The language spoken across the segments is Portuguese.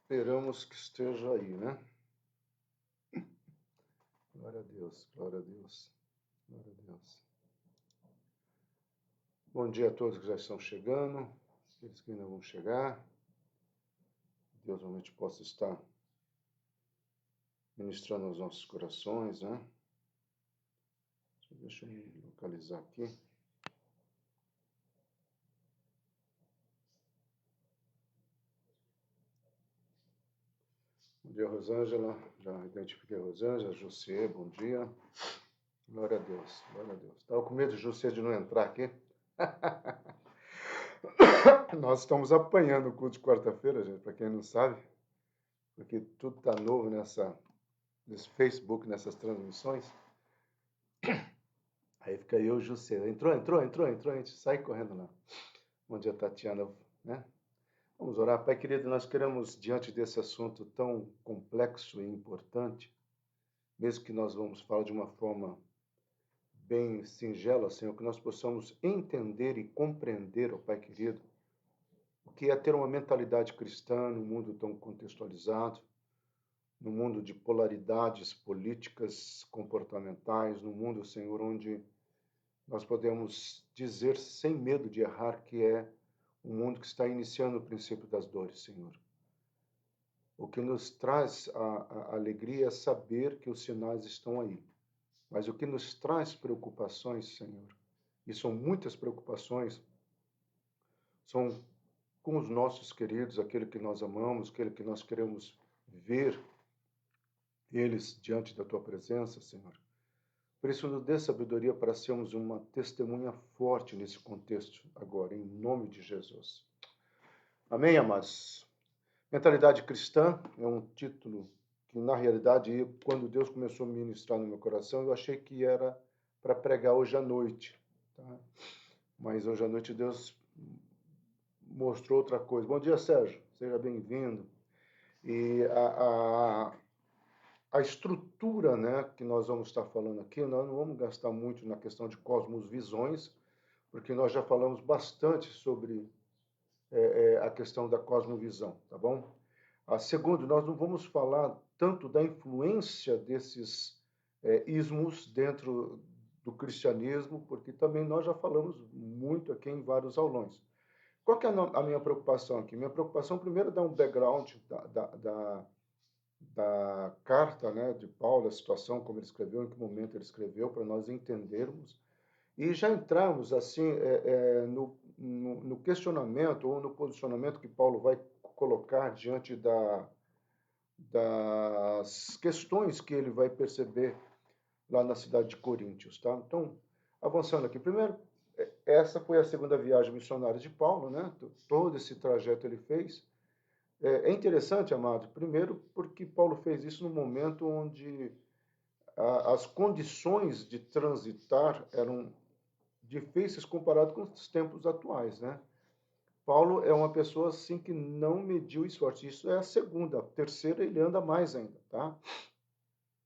Esperamos que esteja aí, né? Glória a Deus, glória a Deus, glória a Deus. Bom dia a todos que já estão chegando, aqueles que ainda vão chegar. Deus realmente possa estar ministrando aos nossos corações, né? Deixa eu me localizar aqui. Bom dia, Rosângela. Já identifiquei a Rosângela. José, bom dia. Glória a Deus, glória a Deus. Estava com medo de José de não entrar aqui. Nós estamos apanhando o culto de quarta-feira, gente, para quem não sabe, porque tudo está novo nesse Facebook, nessas transmissões. Aí fica eu e o José. Entrou, a gente sai correndo lá. Bom dia, Tatiana, né? Vamos orar. Pai querido, nós queremos, diante desse assunto tão complexo e importante, mesmo que nós vamos falar de uma forma bem singela, Senhor, que nós possamos entender e compreender, ó Pai querido, o que é ter uma mentalidade cristã num mundo tão contextualizado, num mundo de polaridades políticas, comportamentais, num mundo, Senhor, onde nós podemos dizer sem medo de errar que é um mundo que está iniciando o princípio das dores, Senhor. O que nos traz a alegria é saber que os sinais estão aí. Mas o que nos traz preocupações, Senhor, e são muitas preocupações, são com os nossos queridos, aquele que nós amamos, aquele que nós queremos ver eles diante da Tua presença, Senhor. Por isso, nos dê sabedoria para sermos uma testemunha forte nesse contexto agora, em nome de Jesus. Amém, amados? Mentalidade cristã é um título que, na realidade, quando Deus começou a ministrar no meu coração, eu achei que era para pregar hoje à noite. Tá? Mas hoje à noite Deus mostrou outra coisa. Bom dia, Sérgio. Seja bem-vindo. E a estrutura, né, que nós vamos estar falando aqui, nós não vamos gastar muito na questão de cosmovisões, porque nós já falamos bastante sobre a questão da cosmovisão, tá bom? Segundo, nós não vamos falar tanto da influência desses ismos dentro do cristianismo, porque também nós já falamos muito aqui em vários aulões. Qual que é a minha preocupação aqui? Minha preocupação, primeiro, é dar um background da carta, né, de Paulo, a situação, como ele escreveu, em que momento ele escreveu, para nós entendermos. E já entramos assim no questionamento ou no posicionamento que Paulo vai colocar diante das questões que ele vai perceber lá na cidade de Coríntios, tá? Então, avançando aqui, primeiro, essa foi a segunda viagem missionária de Paulo, né? Todo esse trajeto ele fez. É interessante, amado, primeiro porque Paulo fez isso no momento onde as condições de transitar eram difíceis comparado com os tempos atuais, né? Paulo é uma pessoa assim que não mediu esforço. Isso é a segunda, a terceira ele anda mais ainda, tá?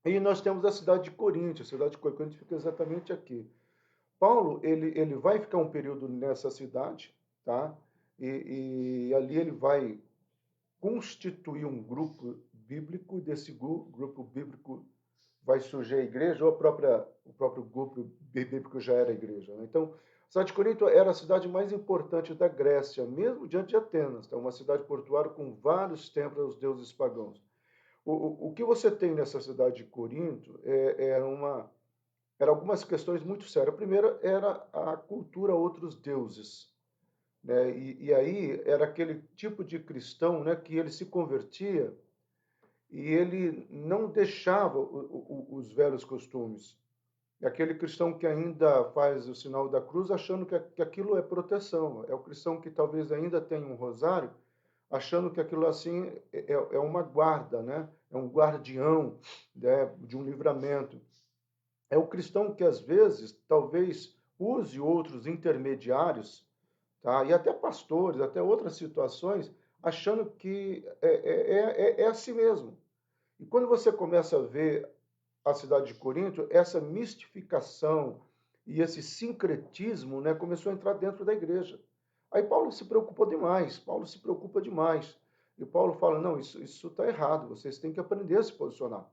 E nós temos a cidade de Corinto. A cidade de Corinto fica exatamente aqui. Paulo ele vai ficar um período nessa cidade, tá? E ali ele vai constituir um grupo bíblico. Desse grupo bíblico vai surgir a igreja, ou o próprio grupo bíblico já era a igreja, né? Então, a cidade de Corinto era a cidade mais importante da Grécia, mesmo diante de Atenas, tá? Uma cidade portuária com vários templos aos deuses pagãos. O que você tem nessa cidade de Corinto era algumas questões muito sérias. A primeira era a cultura a outros deuses, né? E aí era aquele tipo de cristão, né, que ele se convertia e ele não deixava os velhos costumes. É aquele cristão que ainda faz o sinal da cruz achando que aquilo é proteção. É o cristão que talvez ainda tenha um rosário, achando que aquilo assim é uma guarda, né? É um guardião, né, de um livramento. É o cristão que às vezes talvez use outros intermediários, tá? E até pastores, até outras situações, achando que é assim mesmo. E quando você começa a ver a cidade de Corinto, essa mistificação e esse sincretismo, né, começou a entrar dentro da igreja. Aí Paulo se preocupou demais, Paulo se preocupa demais. E Paulo fala, não, isso está errado, vocês têm que aprender a se posicionar.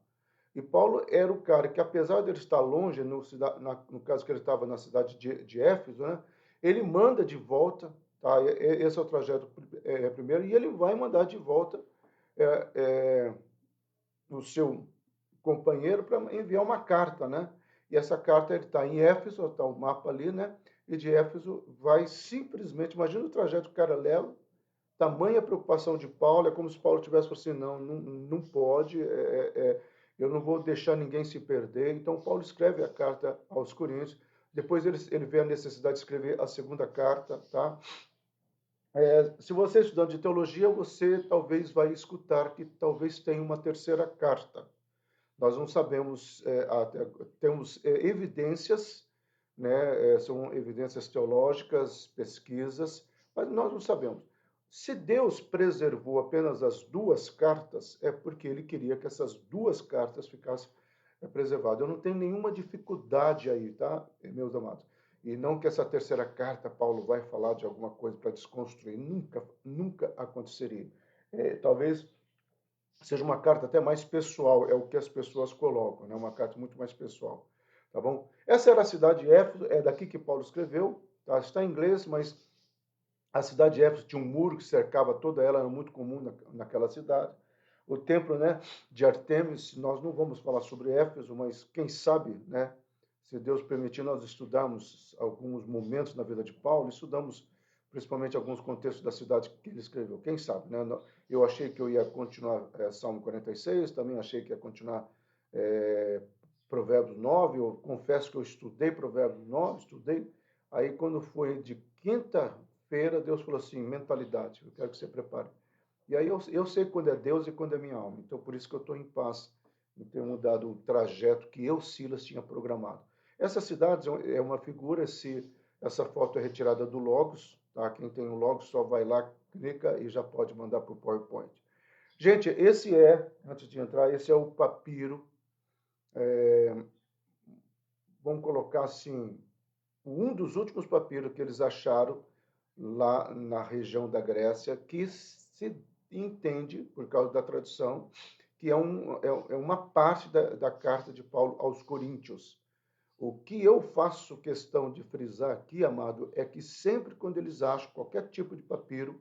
E Paulo era o cara que, apesar de ele estar longe, no caso que ele estava na cidade de Éfeso, né, ele manda de volta, tá? Esse é o trajeto primeiro, e ele vai mandar de volta é, é, o seu companheiro para enviar uma carta, né? E essa carta ele está em Éfeso, está o mapa ali, né? E de Éfeso vai simplesmente, imagina o trajeto que o cara leva, tamanha preocupação de Paulo, é como se Paulo tivesse falado assim, não pode, eu não vou deixar ninguém se perder. Então, Paulo escreve a carta aos Coríntios, depois ele vê a necessidade de escrever a segunda carta, tá? Se você é estudante de teologia, você talvez vai escutar que talvez tenha uma terceira carta. Nós não sabemos, temos evidências, né, são evidências teológicas, pesquisas, mas nós não sabemos. Se Deus preservou apenas as duas cartas, é porque ele queria que essas duas cartas ficassem preservadas. Eu não tenho nenhuma dificuldade aí, tá, meus amados? E não que essa terceira carta Paulo vai falar de alguma coisa para desconstruir, nunca aconteceria. Talvez seja uma carta até mais pessoal, é o que as pessoas colocam, né? Uma carta muito mais pessoal, tá bom? Essa era a cidade de Éfeso, é daqui que Paulo escreveu, tá? Está em inglês, mas a cidade de Éfeso tinha um muro que cercava toda ela, era muito comum naquela cidade. O templo, né, de Artemis, nós não vamos falar sobre Éfeso, mas quem sabe, né, se Deus permitir, nós estudamos alguns momentos na vida de Paulo, estudamos principalmente alguns contextos da cidade que ele escreveu. Quem sabe, né? Eu achei que eu ia continuar Salmo 46, também achei que ia continuar Provérbios 9, eu confesso que eu estudei Provérbios 9, estudei, aí quando foi de quinta-feira, Deus falou assim, mentalidade, eu quero que você prepare. E aí eu sei quando é Deus e quando é minha alma, então por isso que eu estou em paz em ter mudado o trajeto que eu, Silas, tinha programado. Essa cidade é uma figura, essa foto é retirada do Logos, tá? Quem tem o Logos só vai lá, clica e já pode mandar para o PowerPoint. Gente, antes de entrar, esse é o papiro, vamos colocar assim, um dos últimos papiros que eles acharam lá na região da Grécia, que se entende, por causa da tradução, que é uma parte da carta de Paulo aos Coríntios. O que eu faço questão de frisar aqui, amado, é que sempre quando eles acham qualquer tipo de papiro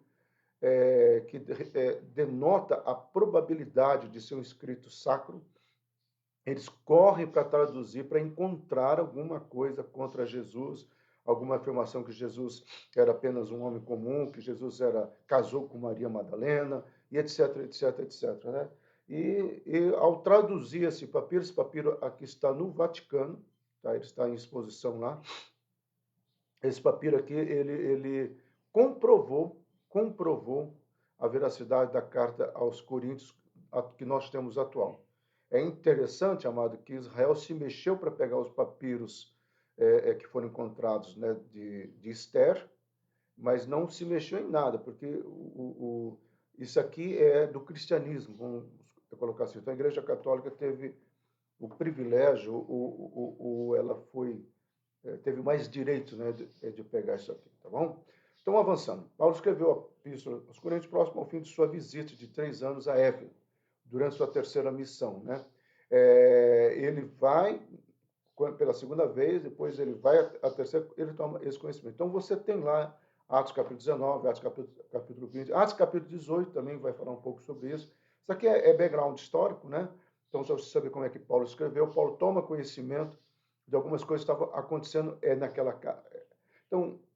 que denota a probabilidade de ser um escrito sacro, eles correm para traduzir, para encontrar alguma coisa contra Jesus, alguma afirmação que Jesus era apenas um homem comum, que Jesus casou com Maria Madalena, e etc, etc, etc. Né? E ao traduzir esse papiro aqui está no Vaticano, tá? Ele está em exposição lá. Esse papiro aqui, ele comprovou a veracidade da carta aos Coríntios que nós temos atual. É interessante, amado, que Israel se mexeu para pegar os papiros que foram encontrados, né, de Esther, mas não se mexeu em nada, porque isso aqui é do cristianismo, vamos colocar assim. Então, a Igreja Católica teve o privilégio, ela teve mais direitos, né, de pegar isso aqui, tá bom? Então, avançando. Paulo escreveu a Epístola aos Coríntios próximo ao fim de sua visita de 3 anos a Éfeso, durante sua terceira missão, né? Ele vai pela segunda vez, depois ele vai a terceira, ele toma esse conhecimento. Então, você tem lá Atos capítulo 19, Atos capítulo 20, Atos capítulo 18 também vai falar um pouco sobre isso. Isso aqui é background histórico, né? Então, se você saber como é que Paulo escreveu, Paulo toma conhecimento de algumas coisas que estavam acontecendo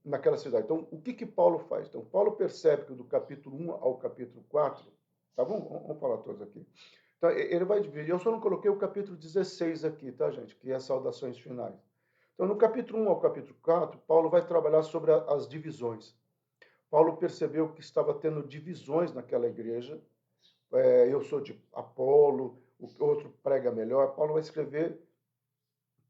naquela cidade. Então, o que Paulo faz? Então, Paulo percebe que do capítulo 1 ao capítulo 4, tá bom? Vamos falar todos aqui. Então, ele vai dividir. Eu só não coloquei o capítulo 16 aqui, tá, gente? Que é as saudações finais. Então, no capítulo 1 ao capítulo 4, Paulo vai trabalhar sobre as divisões. Paulo percebeu que estava tendo divisões naquela igreja. Eu sou de Apolo, o outro prega melhor. Paulo vai escrever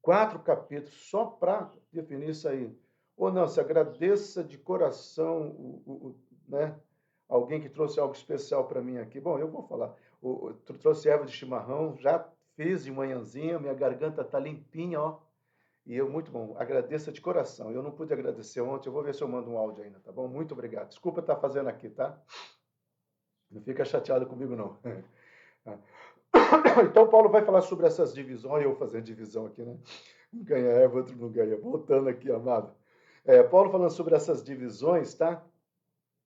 4 capítulos só para definir isso aí. Ou não, se agradeça de coração, né? Alguém que trouxe algo especial para mim aqui. Bom, eu vou falar. Trouxe erva de chimarrão, já fiz de manhãzinha, minha garganta está limpinha, ó. E muito bom, agradeça de coração. Eu não pude agradecer ontem, eu vou ver se eu mando um áudio ainda, tá bom? Muito obrigado. Desculpa estar fazendo aqui, tá? Não fica chateado comigo, não. Então, Paulo vai falar sobre essas divisões, eu fazendo divisão aqui, né? Um ganha Eva, outro não ganha. Voltando aqui, amado. Paulo falando sobre essas divisões, tá?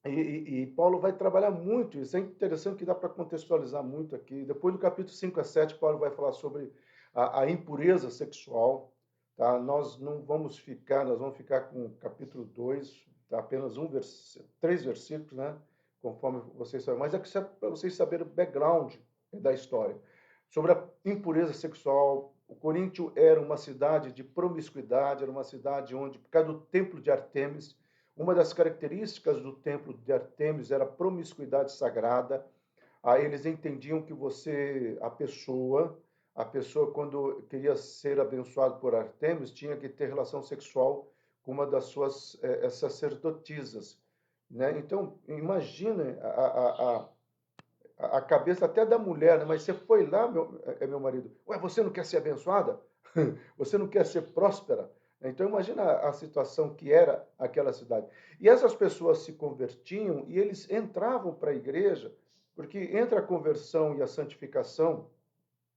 E Paulo vai trabalhar muito, isso é interessante que dá para contextualizar muito aqui. Depois do capítulo 5 a 7, Paulo vai falar sobre a impureza sexual. Tá? Nós vamos ficar com o capítulo 2, tá? Apenas 3 versículos, né? Conforme vocês sabem. Mas é para vocês saberem o background da história. Sobre a impureza sexual, o Coríntio era uma cidade de promiscuidade, era uma cidade onde, por causa do templo de Artemis, uma das características do templo de Artemis era a promiscuidade sagrada. Eles entendiam que a pessoa quando queria ser abençoada por Artemis, tinha que ter relação sexual com uma das suas sacerdotisas. Né? Então, imagine a cabeça até da mulher, né? Mas você foi lá, meu marido, ué, você não quer ser abençoada? Você não quer ser próspera? Então imagina a situação que era aquela cidade. E essas pessoas se convertiam e eles entravam para a igreja, porque entre a conversão e a santificação,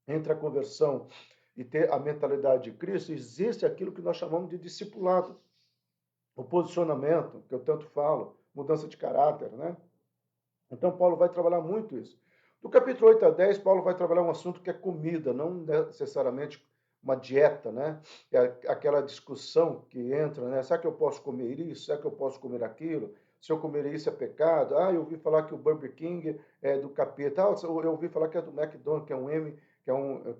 entre a conversão e ter a mentalidade de Cristo, existe aquilo que nós chamamos de discipulado. O posicionamento, que eu tanto falo, mudança de caráter, né? Então, Paulo vai trabalhar muito isso. Do capítulo 8 a 10, Paulo vai trabalhar um assunto que é comida, não necessariamente uma dieta, né? É aquela discussão que entra, né? Será que eu posso comer isso? Será que eu posso comer aquilo? Se eu comer isso é pecado? Eu ouvi falar que o Burger King é do capeta. Eu ouvi falar que é do McDonald's, que é um M, que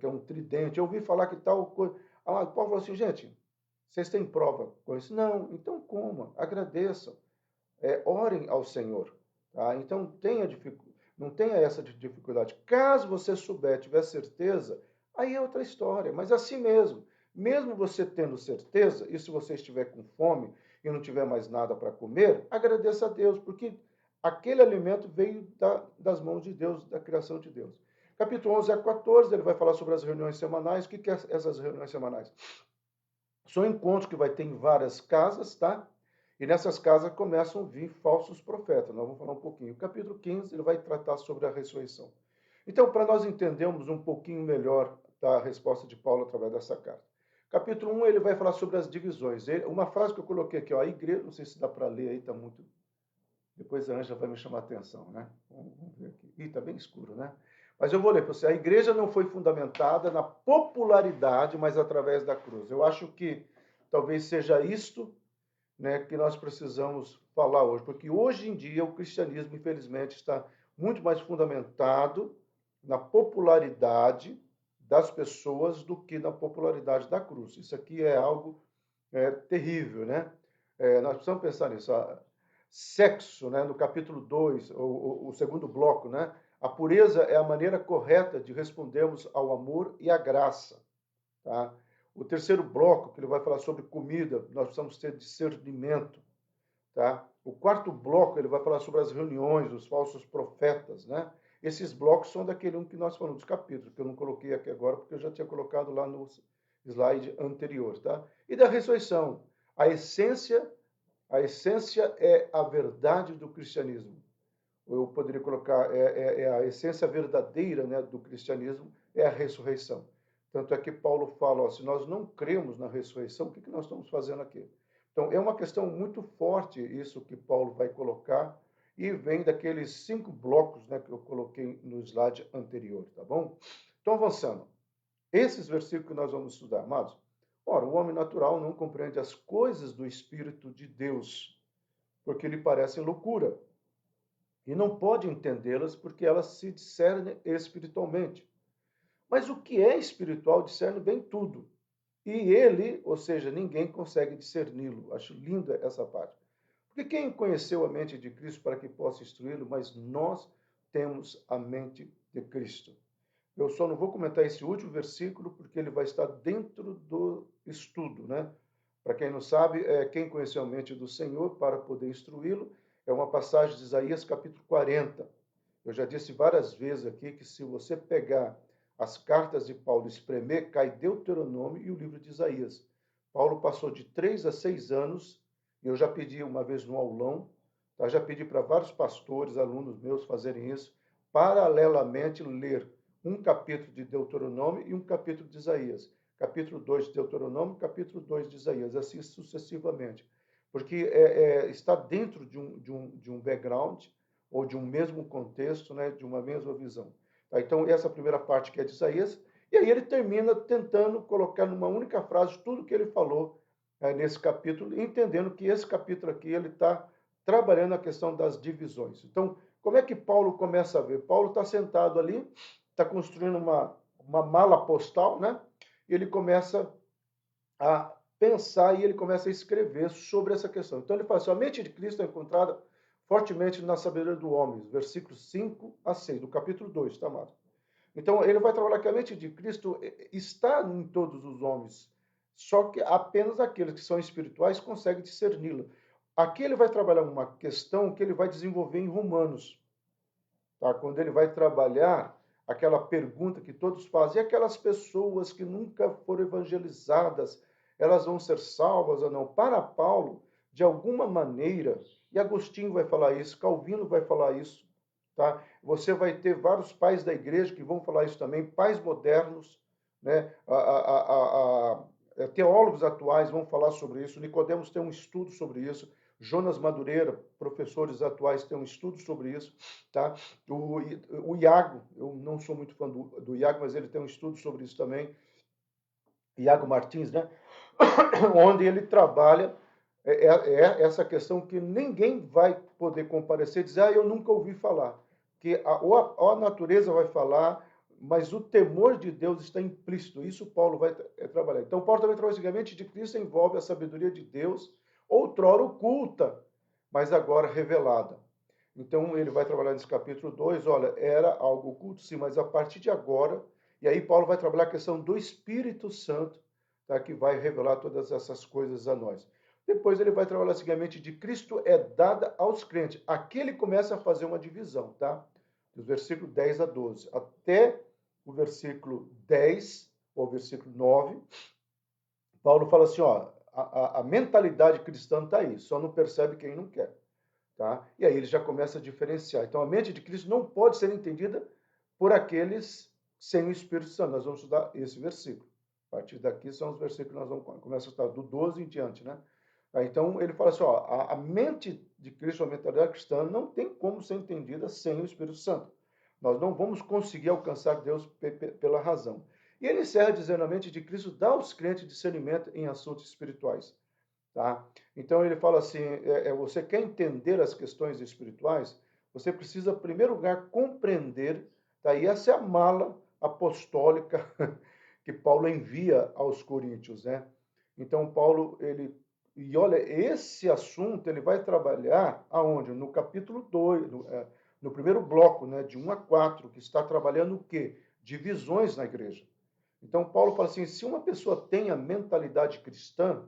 é um tridente. Eu ouvi falar que tal coisa. Paulo falou assim, gente, vocês têm prova com isso? Não, então coma, agradeçam, orem ao Senhor. Tá? Então, não tenha essa dificuldade. Caso você souber, tiver certeza, aí é outra história. Mas assim mesmo você tendo certeza, e se você estiver com fome e não tiver mais nada para comer, agradeça a Deus, porque aquele alimento veio das mãos de Deus, da criação de Deus. Capítulo 11 a 14, ele vai falar sobre as reuniões semanais. O que é essas reuniões semanais? São encontros que vai ter em várias casas, tá? E nessas casas começam a vir falsos profetas. Nós vamos falar um pouquinho. O capítulo 15 ele vai tratar sobre a ressurreição. Então, para nós entendermos um pouquinho melhor a resposta de Paulo através dessa carta. Capítulo 1 ele vai falar sobre as divisões. Uma frase que eu coloquei aqui, ó, a igreja, não sei se dá para ler aí, está muito. Depois a Ângela vai me chamar a atenção, né? Vamos ver aqui. Ih, está bem escuro, né? Mas eu vou ler para você. A igreja não foi fundamentada na popularidade, mas através da cruz. Eu acho que talvez seja isto, né, que nós precisamos falar hoje, porque hoje em dia o cristianismo, infelizmente, está muito mais fundamentado na popularidade das pessoas do que na popularidade da cruz. Isso aqui é algo terrível, né? Nós precisamos pensar nisso. Sexo, né, no capítulo 2, o segundo bloco, né? A pureza é a maneira correta de respondermos ao amor e à graça, tá? O terceiro bloco, que ele vai falar sobre comida, nós precisamos ter discernimento, tá? O quarto bloco, ele vai falar sobre as reuniões, os falsos profetas, né? Esses blocos são daquele um que nós falamos dos capítulos, que eu não coloquei aqui agora, porque eu já tinha colocado lá no slide anterior, tá? E da ressurreição. A essência é a verdade do cristianismo. Eu poderia colocar, a essência verdadeira, né, do cristianismo é a ressurreição. Tanto é que Paulo fala, ó, se nós não cremos na ressurreição, o que nós estamos fazendo aqui? Então, é uma questão muito forte isso que Paulo vai colocar, e vem daqueles 5 blocos, né, que eu coloquei no slide anterior, tá bom? Então, avançando. Esses versículos que nós vamos estudar, amados. Ora, o homem natural não compreende as coisas do Espírito de Deus, porque lhe parecem loucura, e não pode entendê-las porque elas se discernem espiritualmente. Mas o que é espiritual discerne bem tudo. E ele, ou seja, ninguém consegue discerni-lo. Acho linda essa parte. Porque quem conheceu a mente de Cristo para que possa instruí-lo, mas nós temos a mente de Cristo. Eu só não vou comentar esse último versículo porque ele vai estar dentro do estudo, né? Para quem não sabe, quem conheceu a mente do Senhor para poder instruí-lo, é uma passagem de Isaías capítulo 40. Eu já disse várias vezes aqui que se você pegar as cartas de Paulo e espremer, cai Deuteronômio e o livro de Isaías. Paulo passou de 3 a 6 anos, e eu já pedi uma vez no aulão, tá? Já pedi para vários pastores, alunos meus fazerem isso, paralelamente ler um capítulo de Deuteronômio e um capítulo de Isaías. Capítulo 2 de Deuteronômio, capítulo 2 de Isaías, assim sucessivamente. Porque está dentro de um background, ou de um mesmo contexto, né, de uma mesma visão. Tá? Então, essa primeira parte que é de Isaías, e aí ele termina tentando colocar numa única frase tudo que ele falou nesse capítulo, entendendo que esse capítulo aqui ele está trabalhando a questão das divisões. Então, como é que Paulo começa a ver? Paulo está sentado ali, está construindo uma mala postal, né? E ele começa a pensar e ele começa a escrever sobre essa questão. Então ele fala assim, a mente de Cristo é encontrada fortemente na sabedoria do homem, versículos 5 a 6, do capítulo 2, tá, Marcos? Então ele vai trabalhar que a mente de Cristo está em todos os homens, só que apenas aqueles que são espirituais conseguem discerni-la. Aqui ele vai trabalhar uma questão que ele vai desenvolver em Romanos, tá? Quando ele vai trabalhar aquela pergunta que todos fazem, e aquelas pessoas que nunca foram evangelizadas, elas vão ser salvas ou não? Para Paulo, de alguma maneira, e Agostinho vai falar isso, Calvino vai falar isso, tá? Você vai ter vários pais da igreja que vão falar isso também, pais modernos, né? Teólogos atuais vão falar sobre isso, Nicodemos tem um estudo sobre isso, Jonas Madureira, professores atuais, têm um estudo sobre isso, tá? O Iago, eu não sou muito fã do Iago, mas ele tem um estudo sobre isso também, Iago Martins, né? Onde ele trabalha essa questão que ninguém vai poder comparecer e dizer, eu nunca ouvi falar, que a natureza vai falar, mas o temor de Deus está implícito, isso Paulo vai trabalhar. Então, Paulo também trabalha a mente de Cristo envolve a sabedoria de Deus, outrora oculta, mas agora revelada. Então, ele vai trabalhar nesse capítulo 2, olha, era algo oculto, sim, mas a partir de agora, e aí Paulo vai trabalhar a questão do Espírito Santo, tá, que vai revelar todas essas coisas a nós. Depois ele vai trabalhar seguinte, de Cristo é dada aos crentes. Aqui ele começa a fazer uma divisão, tá? Dos versículos 10 a 12, até o versículo 10, ou versículo 9, Paulo fala assim, ó, a mentalidade cristã está aí, só não percebe quem não quer. Tá? E aí ele já começa a diferenciar. Então a mente de Cristo não pode ser entendida por aqueles sem o Espírito Santo. Nós vamos estudar esse versículo. A partir daqui são os versículos que nós vamos começar a estudar, do 12 em diante. Né? Então ele fala assim, ó, a mente de Cristo, a mentalidade cristã, não tem como ser entendida sem o Espírito Santo. Nós não vamos conseguir alcançar Deus pela razão. E ele encerra dizendo, a mente de Cristo dá aos crentes discernimento em assuntos espirituais. Tá? Então ele fala assim, você quer entender as questões espirituais, você precisa, em primeiro lugar, compreender, tá? E essa é a mala apostólica que Paulo envia aos coríntios, né? Então Paulo, e olha, esse assunto ele vai trabalhar aonde? No capítulo 2, no primeiro bloco, né, de 1 a 4, que está trabalhando o quê? Divisões na igreja. Então Paulo fala assim, se uma pessoa tem a mentalidade cristã,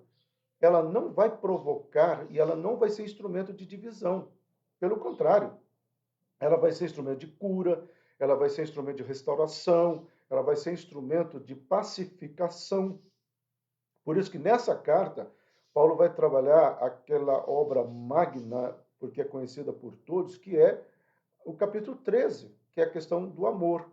ela não vai provocar e ela não vai ser instrumento de divisão. Pelo contrário, ela vai ser instrumento de cura, ela vai ser instrumento de restauração, ela vai ser instrumento de pacificação. Por isso que nessa carta, Paulo vai trabalhar aquela obra magna, porque é conhecida por todos, que é o capítulo 13, que é a questão do amor.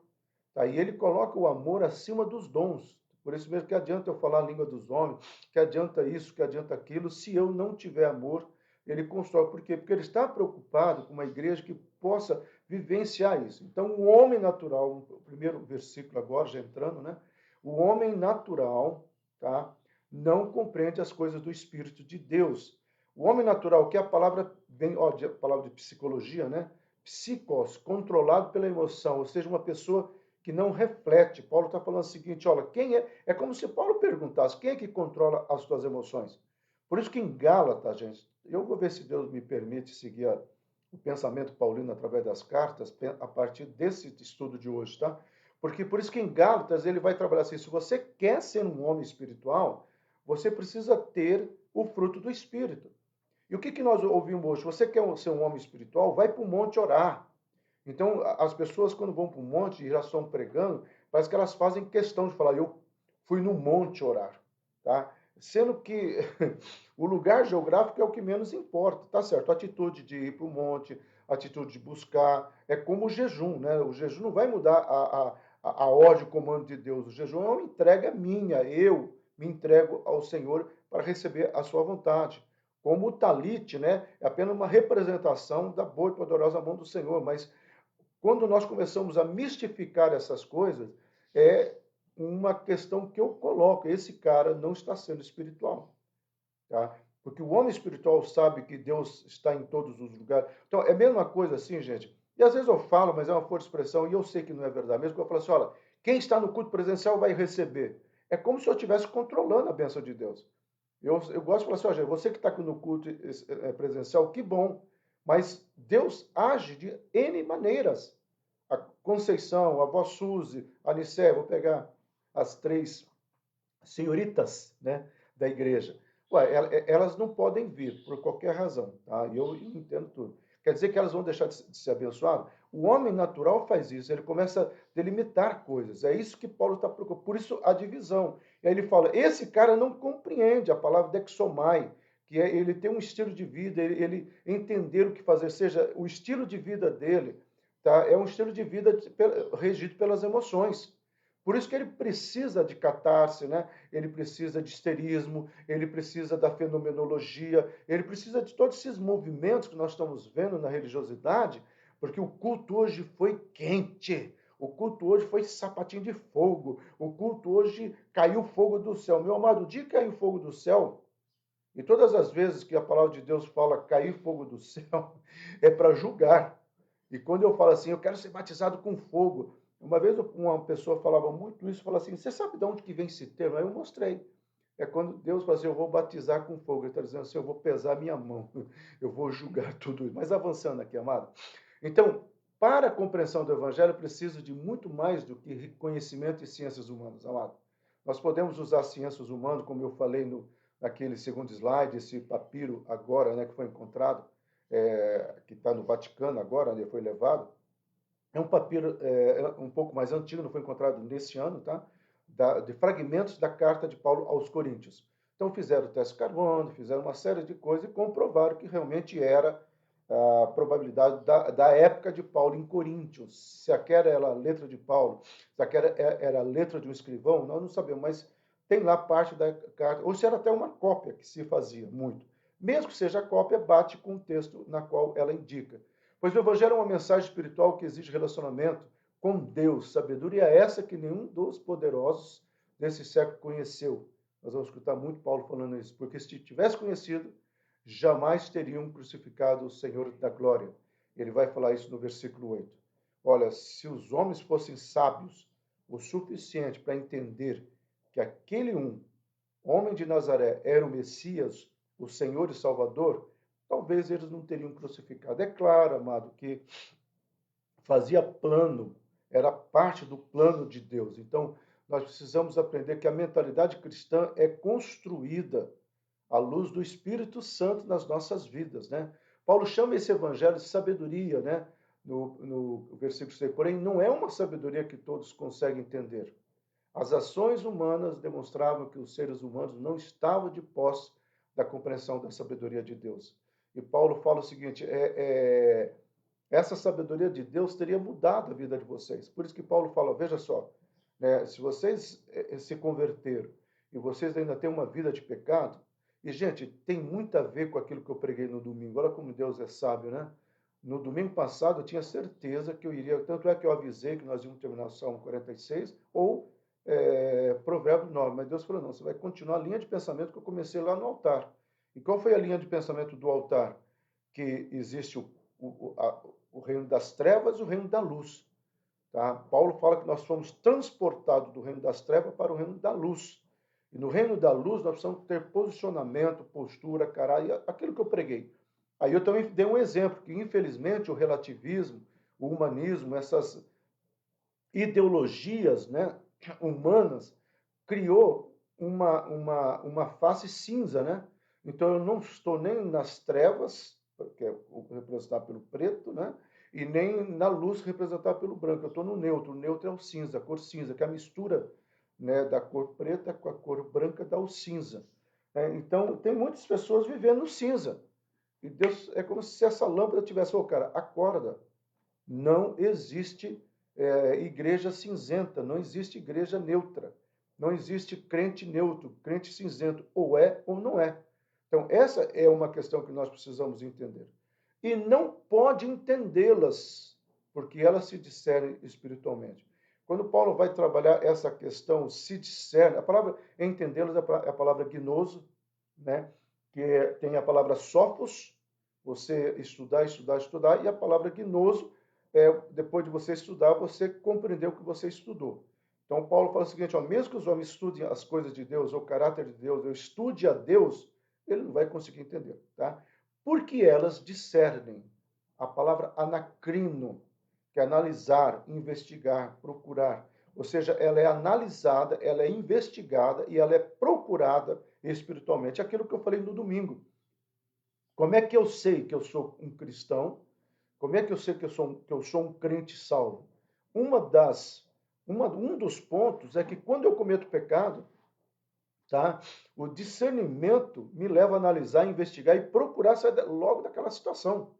Aí ele coloca o amor acima dos dons. Por isso mesmo que adianta eu falar a língua dos homens, que adianta isso, que adianta aquilo, se eu não tiver amor, ele constrói. Por quê? Porque ele está preocupado com uma igreja que possa vivenciar isso. Então, o homem natural, o primeiro versículo agora, já entrando, né? O homem natural, tá? Não compreende as coisas do Espírito de Deus. O homem natural, que a palavra vem, ó, a palavra de psicologia, né? Psicos, controlado pela emoção, ou seja, uma pessoa que não reflete. Paulo está falando o seguinte, olha, quem é? É como se Paulo perguntasse, quem é que controla as tuas emoções? Por isso que em Gálatas, gente, eu vou ver se Deus me permite seguir o pensamento paulino através das cartas, a partir desse estudo de hoje, tá? Porque por isso que em Gálatas ele vai trabalhar assim, se você quer ser um homem espiritual, você precisa ter o fruto do Espírito. E o que nós ouvimos hoje? Você quer ser um homem espiritual? Vai para o monte orar. Então, as pessoas, quando vão para o monte e já estão pregando, parece que elas fazem questão de falar, eu fui no monte orar. Tá? sendo que o lugar geográfico é o que menos importa, tá certo? A atitude de ir para o monte, a atitude de buscar, é como o jejum, né? O jejum não vai mudar a ordem, o comando de Deus. O jejum é uma entrega minha, eu me entrego ao Senhor para receber a sua vontade. Como o talit, né? É apenas uma representação da boa e poderosa mão do Senhor, mas quando nós começamos a mistificar essas coisas, é uma questão que eu coloco: esse cara não está sendo espiritual, tá? Porque o homem espiritual sabe que Deus está em todos os lugares. Então, é a mesma coisa assim, gente. E às vezes eu falo, mas é uma força de expressão, e eu sei que não é verdade. Mesmo que eu falo assim, olha, quem está no culto presencial vai receber. É como se eu estivesse controlando a bênção de Deus. Eu gosto de falar assim, ó, gente, você que está aqui no culto presencial, que bom. Mas Deus age de N maneiras. A Conceição, a avó Suzy, a Nicé, vou pegar as três senhoritas, né, da igreja. Ué, elas não podem vir por qualquer razão, tá? Eu entendo tudo. Quer dizer que elas vão deixar de ser abençoadas? O homem natural faz isso, ele começa a delimitar coisas. É isso que Paulo está procurando. Por isso a divisão. E aí ele fala: esse cara não compreende a palavra dexomai, que é ele tem um estilo de vida, ele entender o que fazer, seja o estilo de vida dele, tá? É um estilo de vida regido pelas emoções. Por isso que ele precisa de catarse, né? Ele precisa de histerismo, ele precisa da fenomenologia, ele precisa de todos esses movimentos que nós estamos vendo na religiosidade, porque o culto hoje foi quente, o culto hoje foi sapatinho de fogo, o culto hoje caiu fogo do céu. Meu amado, o dia que caiu fogo do céu, e todas as vezes que a palavra de Deus fala cair fogo do céu, é para julgar. E quando eu falo assim, eu quero ser batizado com fogo. Uma vez uma pessoa falava muito isso, falava assim, você sabe de onde que vem esse termo? Aí eu mostrei. É quando Deus fala assim, eu vou batizar com fogo. Ele está dizendo assim, eu vou pesar minha mão, eu vou julgar tudo isso. Mas avançando aqui, amado. Então, para a compreensão do Evangelho, preciso de muito mais do que conhecimento e ciências humanas, amado. Nós podemos usar ciências humanas, como eu falei naquele segundo slide, esse papiro agora, né, que foi encontrado, que está no Vaticano agora, onde foi levado. É um papiro um pouco mais antigo, não foi encontrado nesse ano, tá? De fragmentos da carta de Paulo aos Coríntios. Então fizeram o teste de carbono, fizeram uma série de coisas e comprovaram que realmente era a probabilidade da época de Paulo em Coríntios. Se aquela era a letra de Paulo, se aquela era a letra de um escrivão, nós não sabemos, mas tem lá parte da carta, ou se era até uma cópia que se fazia muito. Mesmo que seja cópia, bate com o texto na qual ela indica. Pois o Evangelho é uma mensagem espiritual que exige relacionamento com Deus, sabedoria essa que nenhum dos poderosos desse século conheceu. Nós vamos escutar muito Paulo falando isso, porque se tivesse conhecido, jamais teriam crucificado o Senhor da glória. Ele vai falar isso no versículo 8. Olha, se os homens fossem sábios o suficiente para entender que aquele homem de Nazaré, era o Messias, o Senhor e Salvador, talvez eles não teriam crucificado. É claro, amado, que fazia plano, era parte do plano de Deus. Então, nós precisamos aprender que a mentalidade cristã é construída à luz do Espírito Santo nas nossas vidas, né? Paulo chama esse evangelho de sabedoria, né? No versículo 6. Porém, não é uma sabedoria que todos conseguem entender. As ações humanas demonstravam que os seres humanos não estavam de posse da compreensão da sabedoria de Deus. E Paulo fala o seguinte: essa sabedoria de Deus teria mudado a vida de vocês. Por isso que Paulo fala: veja só, né, se vocês se converteram e vocês ainda têm uma vida de pecado, e gente, tem muito a ver com aquilo que eu preguei no domingo. Olha como Deus é sábio, né? No domingo passado eu tinha certeza que eu iria, tanto é que eu avisei que nós íamos terminar o Salmo 46 ou Provérbio 9, mas Deus falou: não, você vai continuar a linha de pensamento que eu comecei lá no altar. E qual foi a linha de pensamento do altar? Que existe o reino das trevas e o reino da luz. Tá? Paulo fala que nós fomos transportados do reino das trevas para o reino da luz. E no reino da luz nós precisamos ter posicionamento, postura, caráter, aquilo que eu preguei. Aí eu também dei um exemplo, que infelizmente o relativismo, o humanismo, essas ideologias, né, humanas, criou uma face cinza, né? Então eu não estou nem nas trevas, que é representado pelo preto, né? E nem na luz representada pelo branco. Eu estou no neutro. O neutro é o cinza, a cor cinza, que é a mistura, né, da cor preta com a cor branca dá o cinza. Então, tem muitas pessoas vivendo no cinza. E Deus, é como se essa lâmpada tivesse, ô cara, acorda. Não existe igreja cinzenta, não existe igreja neutra, não existe crente neutro, crente cinzento, ou é ou não é. Então, essa é uma questão que nós precisamos entender. E não pode entendê-las, porque elas se discernem espiritualmente. Quando Paulo vai trabalhar essa questão, se discerne, a palavra entendê-las é a palavra gnoso, né? Tem a palavra sophos, você estudar, estudar, estudar, e a palavra gnoso, depois de você estudar, você compreendeu o que você estudou. Então, Paulo fala o seguinte, ó, mesmo que os homens estudem as coisas de Deus, ou o caráter de Deus, ou estude a Deus, ele não vai conseguir entender, tá? Porque elas discernem. A palavra anacrino, que é analisar, investigar, procurar. Ou seja, ela é analisada, ela é investigada e ela é procurada espiritualmente. Aquilo que eu falei no domingo. Como é que eu sei que eu sou um cristão? Como é que eu sei que eu sou um crente salvo? Um dos pontos é que quando eu cometo pecado, tá? O discernimento me leva a analisar, investigar e procurar sair logo daquela situação.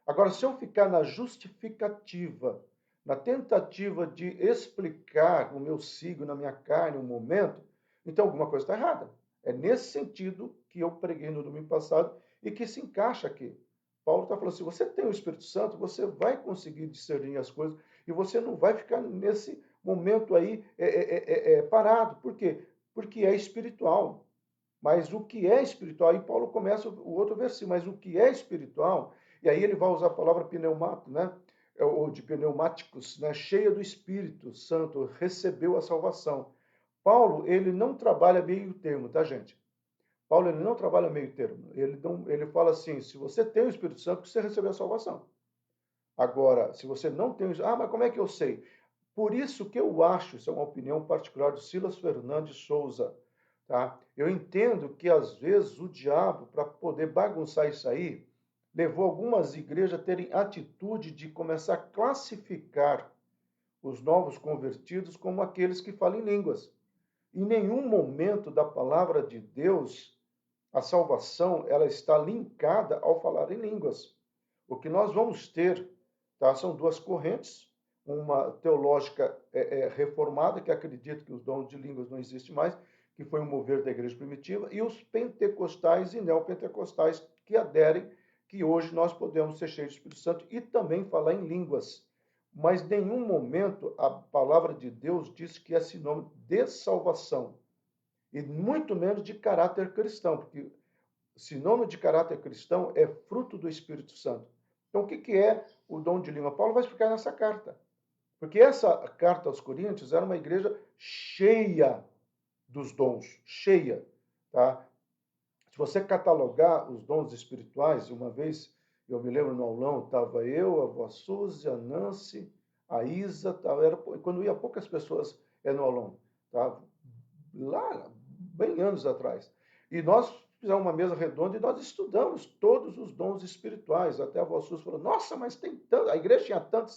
Agora, se eu ficar na justificativa, na tentativa de explicar o meu sigo na minha carne, um momento, então alguma coisa está errada. É nesse sentido que eu preguei no domingo passado e que se encaixa aqui. Paulo está falando assim: você tem o Espírito Santo, você vai conseguir discernir as coisas e você não vai ficar nesse momento aí parado. Por quê? Porque é espiritual. Mas o que é espiritual? E Paulo começa o outro versículo, mas o que é espiritual? E aí ele vai usar a palavra pneumato, né? Ou de pneumáticos, né? Cheia do Espírito Santo, recebeu a salvação. Paulo, ele não trabalha meio termo, tá, gente? Paulo, ele não trabalha meio termo. Ele fala assim, se você tem o Espírito Santo, você recebeu a salvação. Agora, se você não tem... mas como é que eu sei? Por isso que eu acho, isso é uma opinião particular do Silas Fernandes Souza, tá? Eu entendo que às vezes o diabo, para poder bagunçar isso aí, levou algumas igrejas a terem atitude de começar a classificar os novos convertidos como aqueles que falam em línguas. Em nenhum momento da palavra de Deus a salvação ela está linkada ao falar em línguas. O que nós vamos ter, tá, são duas correntes, uma teológica reformada, que acredita que os dons de línguas não existem mais, que foi um mover da igreja primitiva, e os pentecostais e neopentecostais que aderem que hoje nós podemos ser cheios do Espírito Santo e também falar em línguas. Mas em nenhum momento a palavra de Deus diz que é sinônimo de salvação e muito menos de caráter cristão, porque sinônimo de caráter cristão é fruto do Espírito Santo. Então, o que é o dom de língua? Paulo vai explicar nessa carta. Porque essa carta aos Coríntios era uma igreja cheia dos dons, cheia. Tá? Se você catalogar os dons espirituais, uma vez, eu me lembro no aulão, estava eu, a vó Suzy, a Nancy, a Isa, quando ia poucas pessoas no aulão, tá? Lá, bem anos atrás. E nós fizemos uma mesa redonda e nós estudamos todos os dons espirituais. Até a vó Suzy falou, nossa, mas tem tanto, a igreja tinha tanto,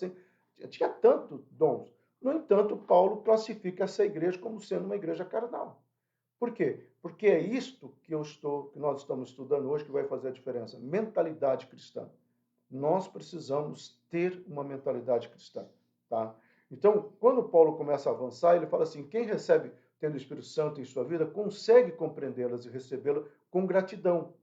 tinha tanto dons. No entanto, Paulo classifica essa igreja como sendo uma igreja carnal. Por quê? Porque é isto que nós estamos estudando hoje que vai fazer a diferença. Mentalidade cristã. Nós precisamos ter uma mentalidade cristã, tá? Então, quando Paulo começa a avançar, ele fala assim: quem recebe tendo o Espírito Santo em sua vida consegue compreendê-las e recebê-las com gratidão.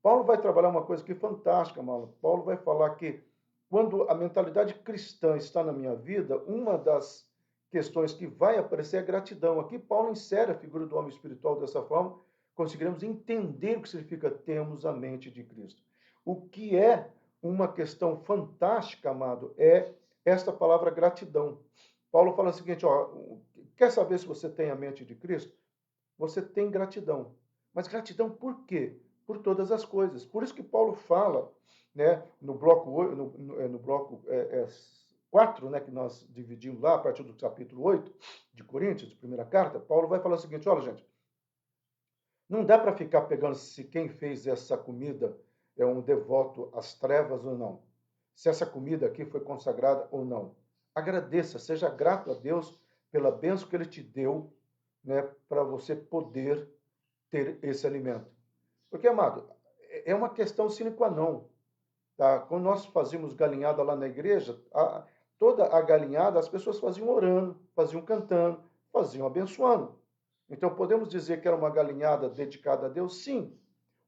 Paulo vai trabalhar uma coisa que fantástica, mano. Paulo vai falar que quando a mentalidade cristã está na minha vida, uma das questões que vai aparecer é a gratidão. Aqui Paulo insere a figura do homem espiritual dessa forma, conseguiremos entender o que significa termos a mente de Cristo. O que é uma questão fantástica, amado, é esta palavra gratidão. Paulo fala o seguinte, ó, quer saber se você tem a mente de Cristo? Você tem gratidão. Mas gratidão por quê? Por todas as coisas. Por isso que Paulo fala, né, no bloco, no bloco 4, né, que nós dividimos lá, a partir do capítulo 8 de Coríntios, de primeira carta, Paulo vai falar o seguinte, olha, gente, não dá para ficar pegando se quem fez essa comida é um devoto às trevas ou não. Se essa comida aqui foi consagrada ou não. Agradeça, seja grato a Deus pela bênção que Ele te deu, né, para você poder ter esse alimento. Porque, amado, é uma questão sine qua non. Tá? Quando nós fazíamos galinhada lá na igreja, toda a galinhada as pessoas faziam orando, faziam cantando, faziam abençoando. Então podemos dizer que era uma galinhada dedicada a Deus? Sim.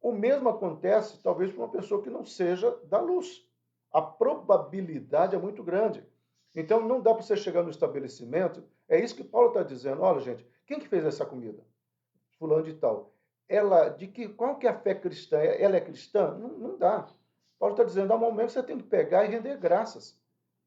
O mesmo acontece talvez para uma pessoa que não seja da luz. A probabilidade é muito grande. Então não dá para você chegar no estabelecimento, é isso que Paulo está dizendo. Olha, gente, quem que fez essa comida? Fulano de tal. Qual que é a fé cristã? Ela é cristã? Não, não dá. Paulo está dizendo, há momentos que você tem que pegar e render graças.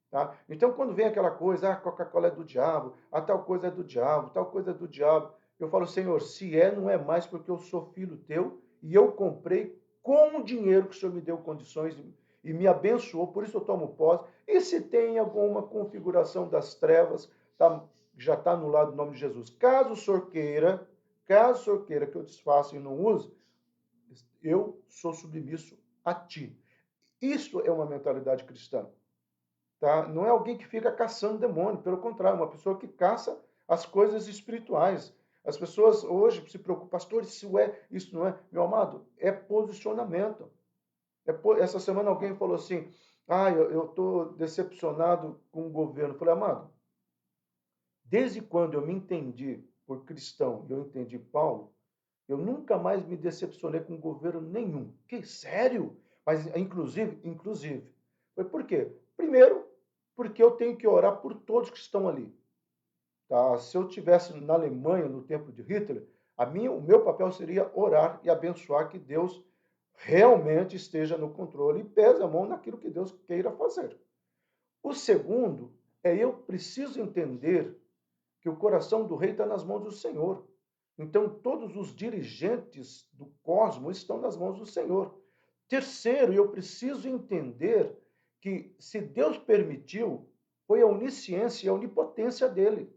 Tá? Então, quando vem aquela coisa, Coca-Cola é do diabo, tal coisa é do diabo, tal coisa é do diabo, eu falo, Senhor, se é, não é mais porque eu sou filho teu e eu comprei com o dinheiro que o Senhor me deu condições e me abençoou, por isso eu tomo posse. E se tem alguma configuração das trevas, já está anulado no nome de Jesus. Caso o Senhor queira que eu desfaça e não use, eu sou submisso a ti. Isso é uma mentalidade cristã. Tá? Não é alguém que fica caçando demônio, pelo contrário, é uma pessoa que caça as coisas espirituais. As pessoas hoje se preocupam, pastor, isso é, isso não é. Meu amado, é posicionamento. Essa semana alguém falou assim, eu estou decepcionado com o governo. Eu falei, amado, desde quando eu me entendi por cristão e eu entendi Paulo, eu nunca mais me decepcionei com governo nenhum. Que sério? Mas, inclusive. Foi por quê? Primeiro, porque eu tenho que orar por todos que estão ali. Tá? Se eu tivesse na Alemanha, no tempo de Hitler, o meu papel seria orar e abençoar que Deus realmente esteja no controle e pese a mão naquilo que Deus queira fazer. O segundo eu preciso entender que o coração do rei está nas mãos do Senhor. Então, todos os dirigentes do cosmos estão nas mãos do Senhor. Terceiro, eu preciso entender que, se Deus permitiu, foi a onisciência e a onipotência dele.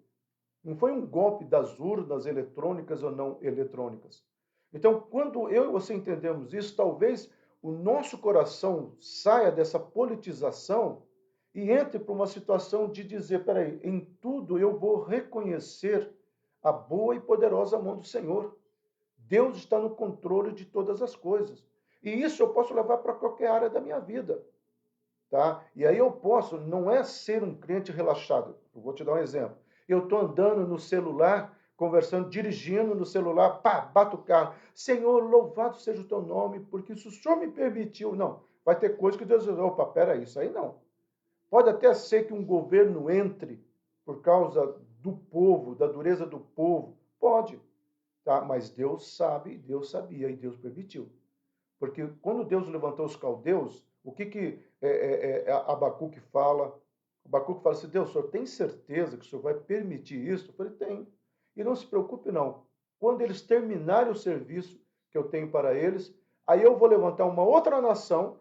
Não foi um golpe das urnas eletrônicas ou não eletrônicas. Então, quando eu e você entendemos isso, talvez o nosso coração saia dessa politização e entre para uma situação de dizer, peraí, em tudo eu vou reconhecer a boa e poderosa mão do Senhor. Deus está no controle de todas as coisas. E isso eu posso levar para qualquer área da minha vida. Tá? E aí eu posso, não é ser um crente relaxado. Eu vou te dar um exemplo. Eu estou andando no celular, conversando, dirigindo no celular, pá, bato o carro. Senhor, louvado seja o teu nome, porque se o Senhor me permitiu. Não, vai ter coisa que Deus diz, opa, peraí, isso aí não. Pode até ser que um governo entre por causa do povo, da dureza do povo. Pode, tá? Mas Deus sabe, Deus sabia e Deus permitiu. Porque quando Deus levantou os caldeus, o que Abacuque fala? Abacuque fala assim, Deus, o senhor tem certeza que o senhor vai permitir isso? Eu falei, tem. E não se preocupe não. Quando eles terminarem o serviço que eu tenho para eles, aí eu vou levantar uma outra nação,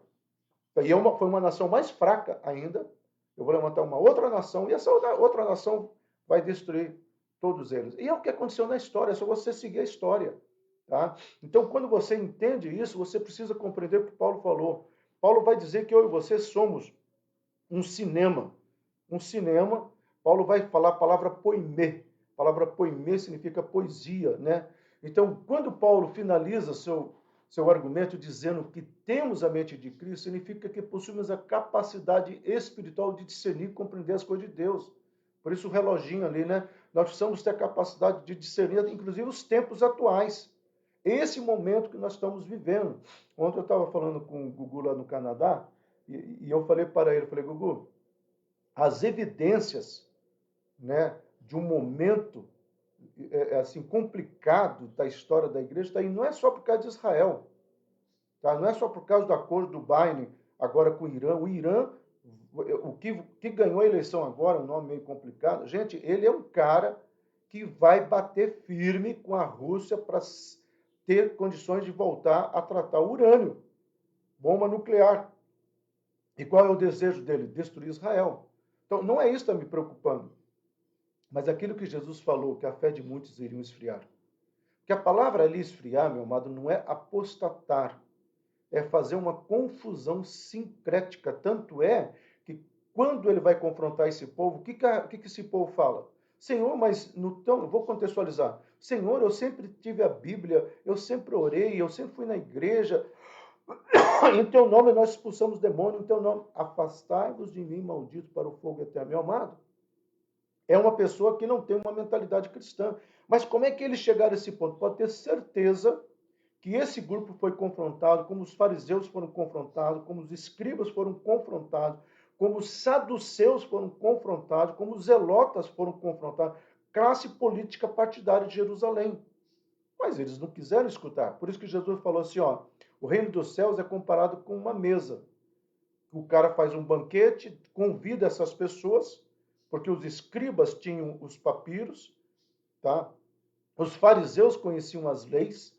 e foi uma nação mais fraca ainda, eu vou levantar uma outra nação, e essa outra nação vai destruir todos eles. E é o que aconteceu na história, é só você seguir a história. Tá? Então, quando você entende isso, você precisa compreender o que Paulo falou. Paulo vai dizer que eu e você somos um cinema. Um cinema, Paulo vai falar a palavra poimê. A palavra poimê significa poesia, né? Então, quando Paulo finaliza seu argumento dizendo que temos a mente de Cristo, significa que possuímos a capacidade espiritual de discernir e compreender as coisas de Deus. Por isso o reloginho ali, né? Nós precisamos ter a capacidade de discernir, inclusive, os tempos atuais. Esse momento que nós estamos vivendo. Ontem eu estava falando com o Gugu lá no Canadá, e eu falei para ele, falei, Gugu, as evidências, né, de um momento assim complicado da história da igreja, tá aí, não é só por causa de Israel, tá? Não é só por causa do acordo do Biden agora com o Irã. O Irã, que ganhou a eleição agora, um nome meio complicado, gente, ele é um cara que vai bater firme com a Rússia para ter condições de voltar a tratar o urânio, bomba nuclear. E qual é o desejo dele? Destruir Israel. Então, não é isso que está me preocupando, mas aquilo que Jesus falou, que a fé de muitos iriam esfriar. Que a palavra ali esfriar, meu amado, não é apostatar, é fazer uma confusão sincrética. Tanto é que quando ele vai confrontar esse povo, o que esse povo fala? Senhor, mas eu vou contextualizar. Senhor, eu sempre tive a Bíblia, eu sempre orei, eu sempre fui na igreja. Em teu nome nós expulsamos demônio, em teu nome. Afastai-vos de mim, maldito, para o fogo eterno. Meu amado, é uma pessoa que não tem uma mentalidade cristã. Mas como é que eles chegaram a esse ponto? Pode ter certeza que esse grupo foi confrontado, como os fariseus foram confrontados, como os escribas foram confrontados, como os saduceus foram confrontados, como os zelotas foram confrontados, classe política partidária de Jerusalém. Mas eles não quiseram escutar. Por isso que Jesus falou assim, ó, o reino dos céus é comparado com uma mesa. O cara faz um banquete, convida essas pessoas, porque os escribas tinham os papiros, tá? Os fariseus conheciam as leis,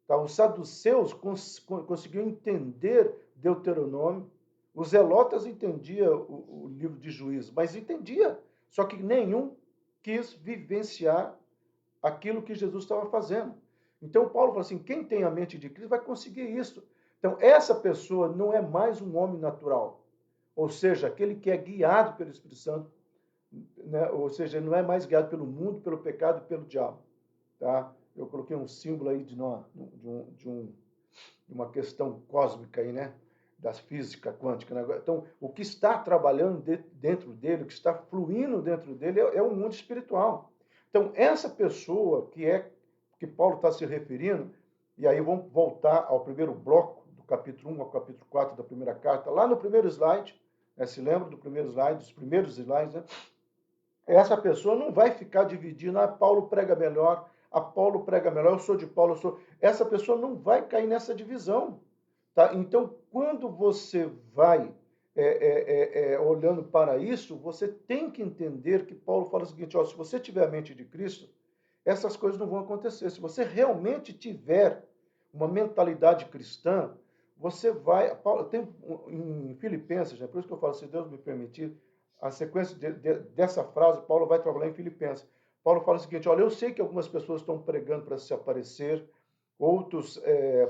tá? Os saduceus conseguiam entender Deuteronômio, os zelotas entendiam o livro de Juízes, mas entendia, só que nenhum quis vivenciar aquilo que Jesus estava fazendo. Então Paulo fala assim, quem tem a mente de Cristo vai conseguir isso. Então essa pessoa não é mais um homem natural, ou seja, aquele que é guiado pelo Espírito Santo, né? Ou seja, ele não é mais guiado pelo mundo, pelo pecado e pelo diabo. Tá? Eu coloquei um símbolo aí de uma questão cósmica aí, né? Da física quântica. Né? Então, o que está trabalhando dentro dele, o que está fluindo dentro dele é o mundo espiritual. Então, essa pessoa que Paulo está se referindo, e aí vamos voltar ao primeiro bloco, do capítulo 1 ao capítulo 4 da primeira carta, lá no primeiro slide, né? Se lembra do primeiro slide, dos primeiros slides, né? Essa pessoa não vai ficar dividindo, Paulo prega melhor, Paulo prega melhor, eu sou de Paulo, eu sou. Essa pessoa não vai cair nessa divisão. Tá? Então, quando você vai olhando para isso, você tem que entender que Paulo fala o seguinte: ó, se você tiver a mente de Cristo, essas coisas não vão acontecer. Se você realmente tiver uma mentalidade cristã, você vai. Paulo, tem em Filipenses, né, por isso que eu falo, se Deus me permitir, a sequência dessa frase, Paulo vai trabalhar em Filipenses. Paulo fala o seguinte: olha, eu sei que algumas pessoas estão pregando para se aparecer, outros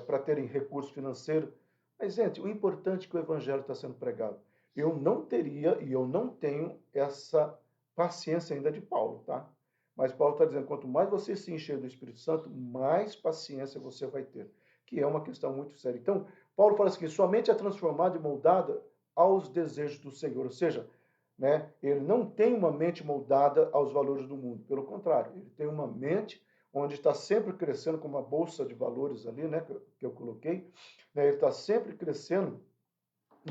para terem recurso financeiro, mas, gente, o importante é que o evangelho está sendo pregado. Eu não teria e eu não tenho essa paciência ainda de Paulo, tá? Mas Paulo está dizendo, quanto mais você se encher do Espírito Santo, mais paciência você vai ter, que é uma questão muito séria. Então, Paulo fala assim, que sua mente é transformada e moldada aos desejos do Senhor, ou seja, né, ele não tem uma mente moldada aos valores do mundo, pelo contrário, ele tem uma mente onde está sempre crescendo com uma bolsa de valores ali, né, que eu coloquei, né, ele está sempre crescendo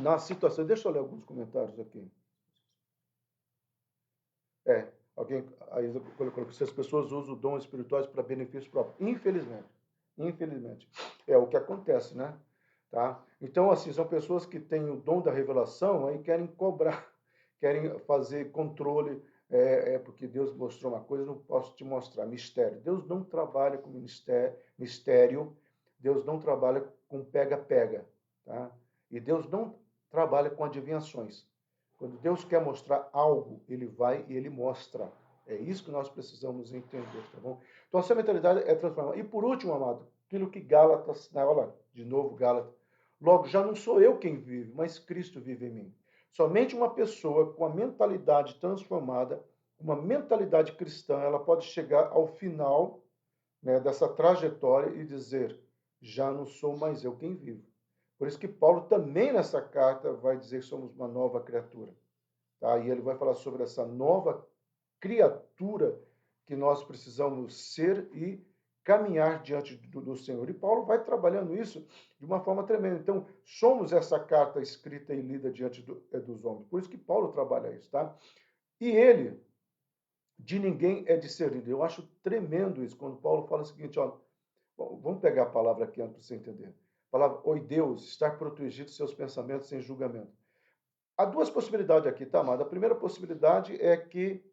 na situação. Deixa eu ler alguns comentários aqui. Alguém aí colocou que as pessoas usam o dom espirituais para benefício próprio. Infelizmente. É o que acontece, né? Tá? Então, assim, são pessoas que têm o dom da revelação e querem cobrar, querem fazer controle, porque Deus mostrou uma coisa, não posso te mostrar. Mistério. Deus não trabalha com mistério, Deus não trabalha com pega-pega, tá? E Deus não trabalha com adivinhações. Quando Deus quer mostrar algo, ele vai e ele mostra. É isso que nós precisamos entender, tá bom? Então, essa mentalidade é transformada. E por último, amado, aquilo que Gálatas, olha lá, de novo Gálatas, logo, já não sou eu quem vive, mas Cristo vive em mim. Somente uma pessoa com a mentalidade transformada, uma mentalidade cristã, ela pode chegar ao final, né, dessa trajetória e dizer, já não sou mais eu quem vivo. Por isso que Paulo também nessa carta vai dizer que somos uma nova criatura. Tá? E ele vai falar sobre essa nova criatura que nós precisamos ser e caminhar diante do Senhor. E Paulo vai trabalhando isso de uma forma tremenda. Então, somos essa carta escrita e lida diante dos homens. Por isso que Paulo trabalha isso. Tá? E ele, de ninguém é discernido. Eu acho tremendo isso, quando Paulo fala o seguinte, ó, vamos pegar a palavra aqui para você entender. A palavra, oi Deus, estar protegido de seus pensamentos sem julgamento. Há duas possibilidades aqui, tá, amado? A primeira possibilidade é que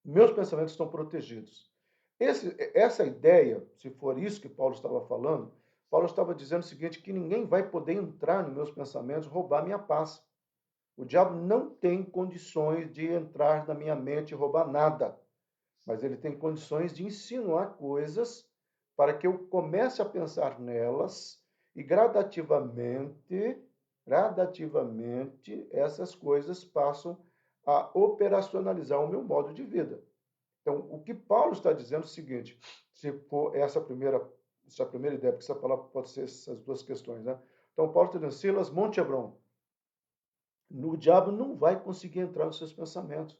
meus pensamentos estão protegidos. Essa ideia, se for isso que Paulo estava falando, Paulo estava dizendo o seguinte, que ninguém vai poder entrar nos meus pensamentos, roubar minha paz. O diabo não tem condições de entrar na minha mente e roubar nada, mas ele tem condições de insinuar coisas para que eu comece a pensar nelas e gradativamente, essas coisas passam a operacionalizar o meu modo de vida. Então, o que Paulo está dizendo é o seguinte, se for essa primeira ideia, porque essa palavra pode ser essas duas questões, né? Então, Paulo está dizendo, Silas, Monte Hebron, o diabo não vai conseguir entrar nos seus pensamentos.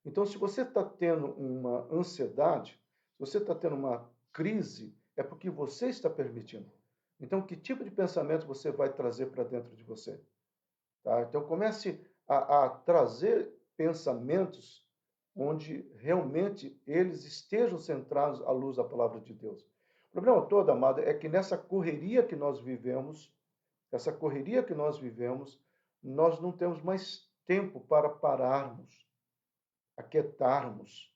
Então, se você está tendo uma ansiedade, se você está tendo uma crise, é porque você está permitindo. Então, que tipo de pensamento você vai trazer para dentro de você? Tá? Então, comece a trazer pensamentos onde realmente eles estejam centrados à luz da palavra de Deus. O problema todo, amado, é que nessa correria que nós vivemos, nós não temos mais tempo para pararmos, aquietarmos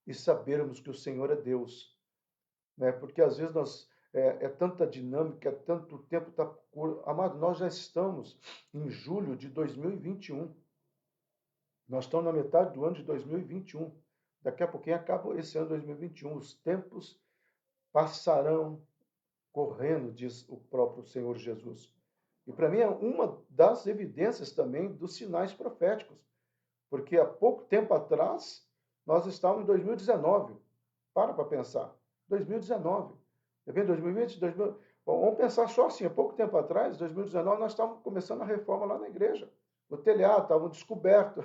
e sabermos que o Senhor é Deus, né? Porque às vezes é tanta dinâmica, é tanto tempo tá curto. Amado, nós já estamos em julho de 2021. Nós estamos na metade do ano de 2021. Daqui a pouquinho acaba esse ano de 2021. Os tempos passarão correndo, diz o próprio Senhor Jesus. E para mim é uma das evidências também dos sinais proféticos. Porque há pouco tempo atrás, nós estávamos em 2019. Para pensar. 2019. Tá vendo? 2020, 2000... Bom, vamos pensar só assim. Há pouco tempo atrás, 2019, nós estávamos começando a reforma lá na igreja. O telhado, estava descoberto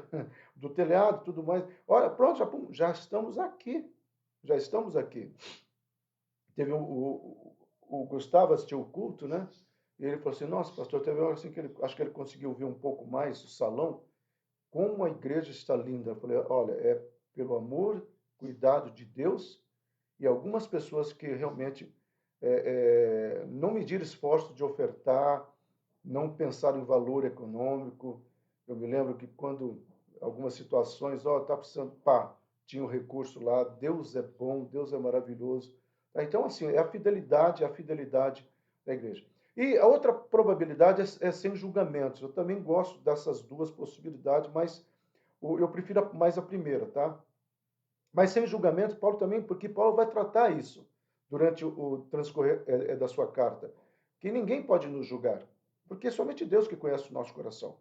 do telhado e tudo mais. Olha, pronto, já estamos aqui. Já estamos aqui. Teve o Gustavo assistiu o culto, né? E ele falou assim, nossa, pastor, teve uma hora assim que acho que ele conseguiu ver um pouco mais o salão. Como a igreja está linda. Eu falei, olha, é pelo amor, cuidado de Deus e algumas pessoas que realmente não mediram esforço de ofertar, não pensaram em valor econômico. Eu me lembro que quando algumas situações, está precisando, pá, tinha um recurso lá, Deus é bom, Deus é maravilhoso. Então, assim, é a fidelidade da igreja. E a outra probabilidade é sem julgamentos. Eu também gosto dessas duas possibilidades, mas eu prefiro mais a primeira, tá? Mas sem julgamento, Paulo também, porque Paulo vai tratar isso durante o transcorrer da sua carta, que ninguém pode nos julgar, porque é somente Deus que conhece o nosso coração.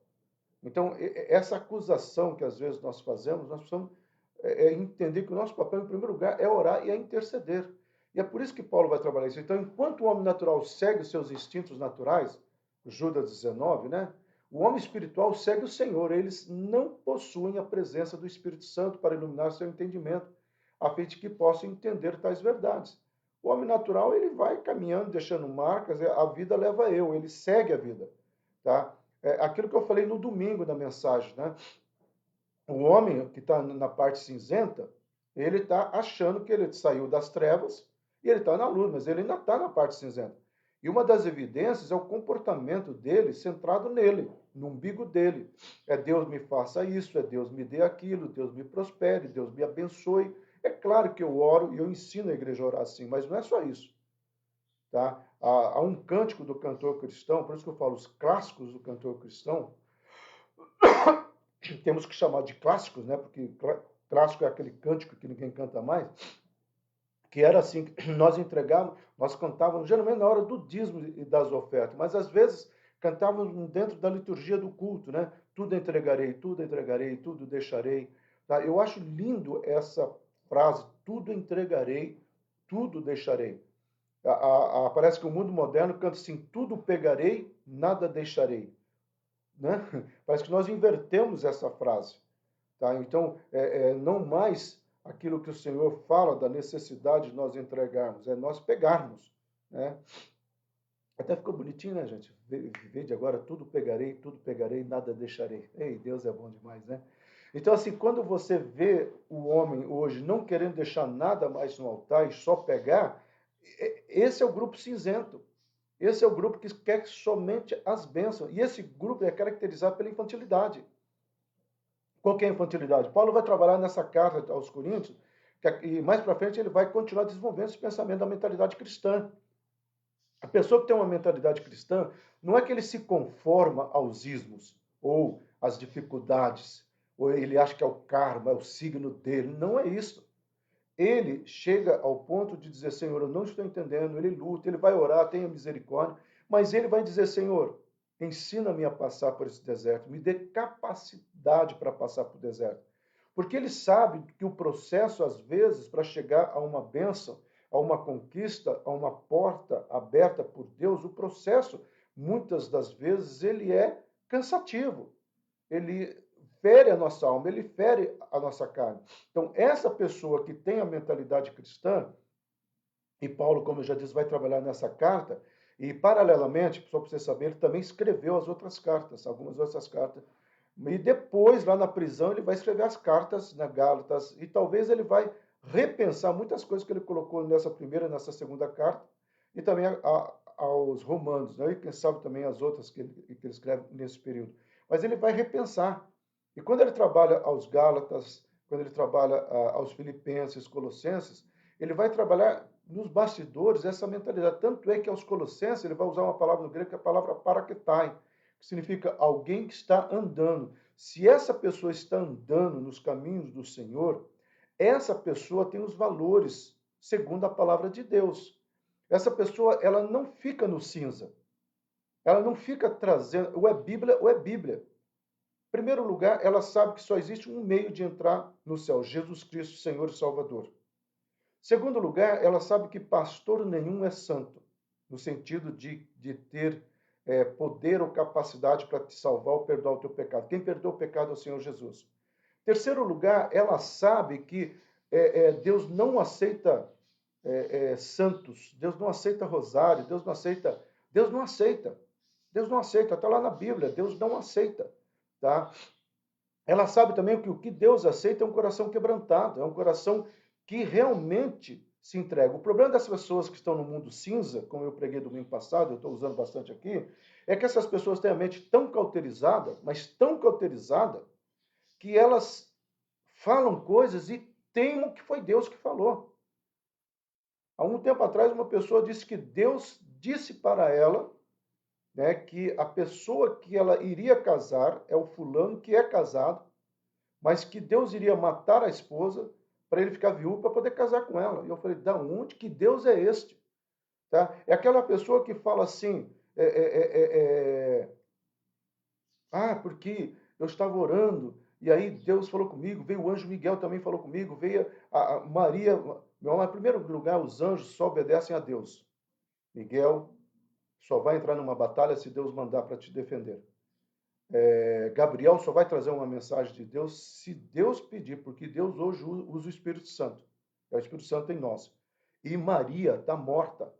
Então, essa acusação que às vezes nós fazemos, nós precisamos entender que o nosso papel, em primeiro lugar, é orar e é interceder. E é por isso que Paulo vai trabalhar isso. Então, enquanto o homem natural segue os seus instintos naturais, Judas 19, né? O homem espiritual segue o Senhor. Eles não possuem a presença do Espírito Santo para iluminar seu entendimento, a fim de que possam entender tais verdades. O homem natural, ele vai caminhando, deixando marcas, a vida leva eu, ele segue a vida, tá? Aquilo que eu falei no domingo da mensagem, né? O homem que está na parte cinzenta, ele está achando que ele saiu das trevas e ele está na luz, mas ele ainda está na parte cinzenta. E uma das evidências é o comportamento dele centrado nele, no umbigo dele. É Deus me faça isso, é Deus me dê aquilo, Deus me prospere, Deus me abençoe. É claro que eu oro e eu ensino a igreja a orar assim, mas não é só isso. Tá? Há um cântico do cantor cristão, por isso que eu falo os clássicos do cantor cristão, temos que chamar de clássicos, né? Porque clássico é aquele cântico que ninguém canta mais, que era assim, nós entregávamos, nós cantávamos geralmente na hora do dízimo e das ofertas, mas às vezes cantávamos dentro da liturgia do culto, né? Tudo entregarei, tudo deixarei. Tá? Eu acho lindo essa frase, tudo entregarei, tudo deixarei. Parece que o mundo moderno canta assim, tudo pegarei, nada deixarei. Né? Parece que nós invertemos essa frase. Tá? Então, não mais aquilo que o Senhor fala da necessidade de nós entregarmos, é nós pegarmos. Né? Até ficou bonitinho, né, gente? Vede agora, tudo pegarei, nada deixarei. Ei, Deus é bom demais, né? Então, assim, quando você vê o homem hoje não querendo deixar nada mais no altar e só pegar, esse é o grupo cinzento. Esse é o grupo que quer somente as bênçãos. E esse grupo é caracterizado pela infantilidade. Qual que é a infantilidade? Paulo vai trabalhar nessa carta aos Coríntios, e mais para frente ele vai continuar desenvolvendo esse pensamento da mentalidade cristã. A pessoa que tem uma mentalidade cristã, não é que ele se conforma aos ismos, ou às dificuldades, ou ele acha que é o karma, é o signo dele. Não é isso. Ele chega ao ponto de dizer, Senhor, eu não estou entendendo, ele luta, ele vai orar, tenha misericórdia, mas ele vai dizer, Senhor, ensina-me a passar por esse deserto, me dê capacidade para passar por deserto. Porque ele sabe que o processo, às vezes, para chegar a uma bênção, a uma conquista, a uma porta aberta por Deus, o processo, muitas das vezes, ele é cansativo. Ele fere a nossa alma, ele fere a nossa carne. Então, essa pessoa que tem a mentalidade cristã, e Paulo, como eu já disse, vai trabalhar nessa carta, e paralelamente, só para você saber, ele também escreveu as outras cartas, algumas outras cartas. E depois, lá na prisão, ele vai escrever as cartas na Gálatas, e talvez ele vai repensar muitas coisas que ele colocou nessa primeira e nessa segunda carta, e também aos romanos, né? E quem sabe também as outras que ele escreve nesse período. Mas ele vai repensar. E quando ele trabalha aos Gálatas, quando ele trabalha aos Filipenses, Colossenses, ele vai trabalhar nos bastidores essa mentalidade. Tanto é que aos Colossenses ele vai usar uma palavra no grego que é a palavra paraketai, que significa alguém que está andando. Se essa pessoa está andando nos caminhos do Senhor, essa pessoa tem os valores segundo a palavra de Deus. Essa pessoa, ela não fica no cinza. Ela não fica trazendo, ou é Bíblia ou é Bíblia. Em primeiro lugar, ela sabe que só existe um meio de entrar no céu, Jesus Cristo, Senhor e Salvador. Segundo lugar, ela sabe que pastor nenhum é santo, no sentido de ter poder ou capacidade para te salvar ou perdoar o teu pecado. Quem perdoa o pecado é o Senhor Jesus. Terceiro lugar, ela sabe que Deus não aceita santos, Deus não aceita rosário, Deus não aceita, Deus não aceita, Deus não aceita, está lá na Bíblia, Deus não aceita, tá? Ela sabe também que o que Deus aceita é um coração quebrantado, é um coração que realmente se entrega. O problema das pessoas que estão no mundo cinza, como eu preguei domingo passado, eu estou usando bastante aqui, é que essas pessoas têm a mente tão cauterizada, mas tão cauterizada, que elas falam coisas e temem que foi Deus que falou. Há um tempo atrás, uma pessoa disse que Deus disse para ela, né, que a pessoa que ela iria casar é o fulano que é casado, mas que Deus iria matar a esposa para ele ficar viúvo para poder casar com ela. E eu falei, da onde que Deus é este? Tá? É aquela pessoa que fala assim, porque eu estava orando e aí Deus falou comigo, veio o anjo Miguel também falou comigo, veio a Maria. Meu, em primeiro lugar, os anjos só obedecem a Deus. Miguel só vai entrar numa batalha se Deus mandar para te defender. Gabriel só vai trazer uma mensagem de Deus se Deus pedir, porque Deus hoje usa o Espírito Santo. É o Espírito Santo em nós. E Maria está morta.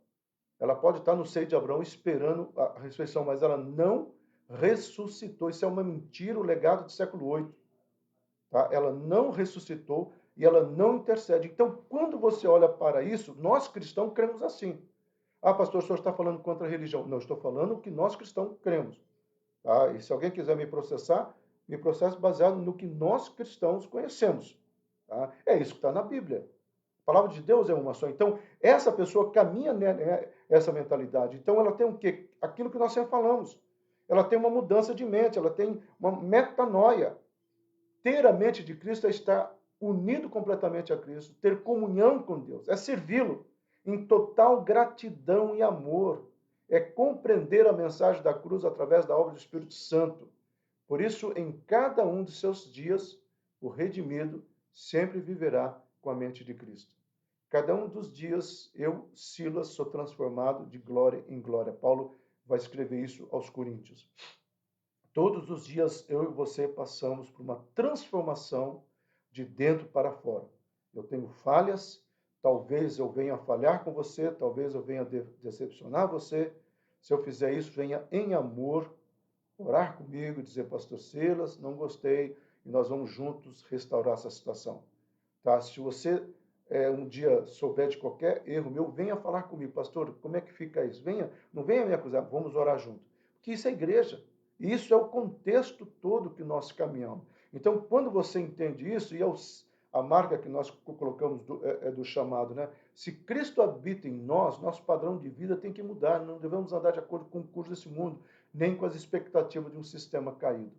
Ela pode estar no seio de Abraão esperando a ressurreição, mas ela não ressuscitou. Isso é uma mentira, o legado do século 8. Tá? Ela não ressuscitou e ela não intercede. Então, quando você olha para isso, nós cristãos cremos assim. Ah, pastor, o senhor está falando contra a religião. Não, estou falando o que nós cristãos cremos. Tá? E se alguém quiser me processar, me processe baseado no que nós cristãos conhecemos. Tá? É isso que está na Bíblia. A palavra de Deus é uma só. Então, essa pessoa caminha nessa mentalidade. Então, ela tem o quê? Aquilo que nós sempre falamos. Ela tem uma mudança de mente, ela tem uma metanoia. Ter a mente de Cristo é estar unido completamente a Cristo, ter comunhão com Deus, é servi-lo em total gratidão e amor, é compreender a mensagem da cruz através da obra do Espírito Santo. Por isso, em cada um de seus dias, o redimido sempre viverá com a mente de Cristo. Cada um dos dias, eu, Silas, sou transformado de glória em glória. Paulo vai escrever isso aos Coríntios. Todos os dias eu e você passamos por uma transformação de dentro para fora. Eu tenho falhas, talvez eu venha falhar com você, talvez eu venha decepcionar você. Se eu fizer isso, venha em amor orar comigo, dizer, pastor Silas, não gostei, e nós vamos juntos restaurar essa situação. Tá? Se você um dia souber de qualquer erro meu, venha falar comigo, pastor, como é que fica isso? Não venha me acusar, vamos orar junto. Porque isso é igreja. Isso é o contexto todo que nós caminhamos. Então, quando você entende isso, e a marca que nós colocamos do chamado, né? Se Cristo habita em nós, nosso padrão de vida tem que mudar. Não devemos andar de acordo com o curso desse mundo, nem com as expectativas de um sistema caído.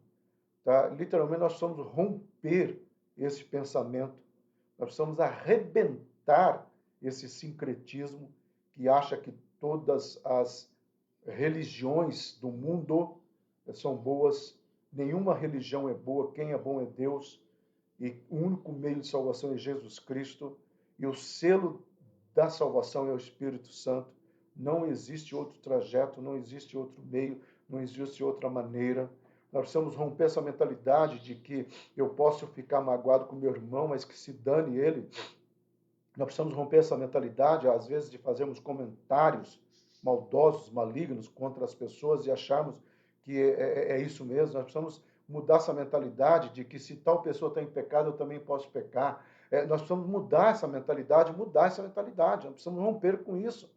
Tá? Literalmente, nós precisamos romper esse pensamento, nós precisamos arrebentar esse sincretismo que acha que todas as religiões do mundo são boas, nenhuma religião é boa, quem é bom é Deus, e o único meio de salvação é Jesus Cristo, e o selo da salvação é o Espírito Santo. Não existe outro trajeto, não existe outro meio, não existe outra maneira. Nós precisamos romper essa mentalidade de que eu posso ficar magoado com meu irmão, mas que se dane ele. Nós precisamos romper essa mentalidade, às vezes, de fazermos comentários maldosos, malignos contra as pessoas e acharmos que é isso mesmo. Nós precisamos mudar essa mentalidade de que se tal pessoa está em pecado, eu também posso pecar. Nós precisamos mudar essa mentalidade. Nós precisamos romper com isso.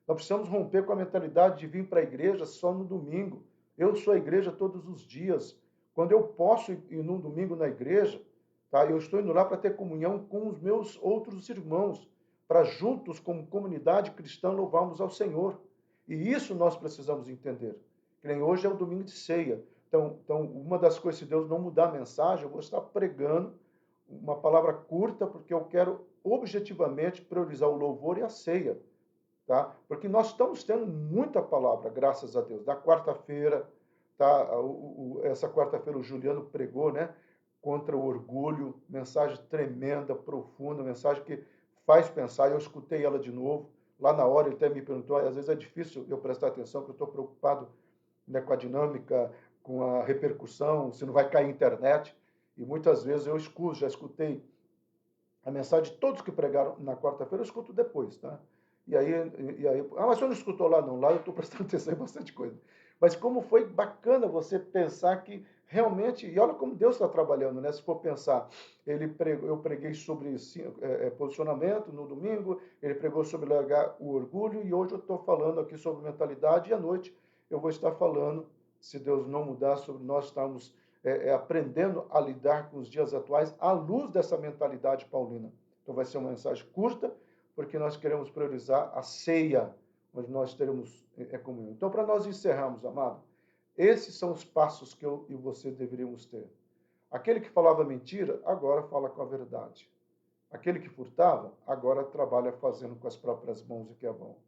Nós precisamos romper com a mentalidade de vir para a igreja só no domingo. Eu sou a igreja todos os dias. Quando eu posso ir num domingo na igreja, tá? Eu estou indo lá para ter comunhão com os meus outros irmãos, para juntos, como comunidade cristã, louvarmos ao Senhor. E isso nós precisamos entender. Que nem hoje é o domingo de ceia. Então, uma das coisas, se Deus não mudar a mensagem, eu vou estar pregando uma palavra curta, porque eu quero objetivamente priorizar o louvor e a ceia. Tá? Porque nós estamos tendo muita palavra, graças a Deus. Da quarta-feira, tá? Essa quarta-feira o Juliano pregou, né? Contra o orgulho, mensagem tremenda, profunda, mensagem que faz pensar. Eu escutei ela de novo. Lá na hora ele até me perguntou, às vezes é difícil eu prestar atenção, porque eu estou preocupado, né, com a dinâmica, com a repercussão, se não vai cair a internet. E muitas vezes eu escuto, já escutei a mensagem de todos que pregaram na quarta-feira, eu escuto depois, tá? E aí, mas você não escutou lá não, lá eu estou prestando atenção em bastante coisa. Mas como foi bacana você pensar que realmente, e olha como Deus está trabalhando, né? Se for pensar, eu preguei sobre posicionamento no domingo, ele pregou sobre largar o orgulho, e hoje eu estou falando aqui sobre mentalidade, e à noite eu vou estar falando, se Deus não mudar, sobre nós estarmos aprendendo a lidar com os dias atuais à luz dessa mentalidade paulina. Então vai ser uma mensagem curta, porque nós queremos priorizar a ceia, onde nós teremos comunhão. Então, para nós encerrarmos, amado, esses são os passos que eu e você deveríamos ter. Aquele que falava mentira, agora fala com a verdade. Aquele que furtava, agora trabalha fazendo com as próprias mãos o que é bom.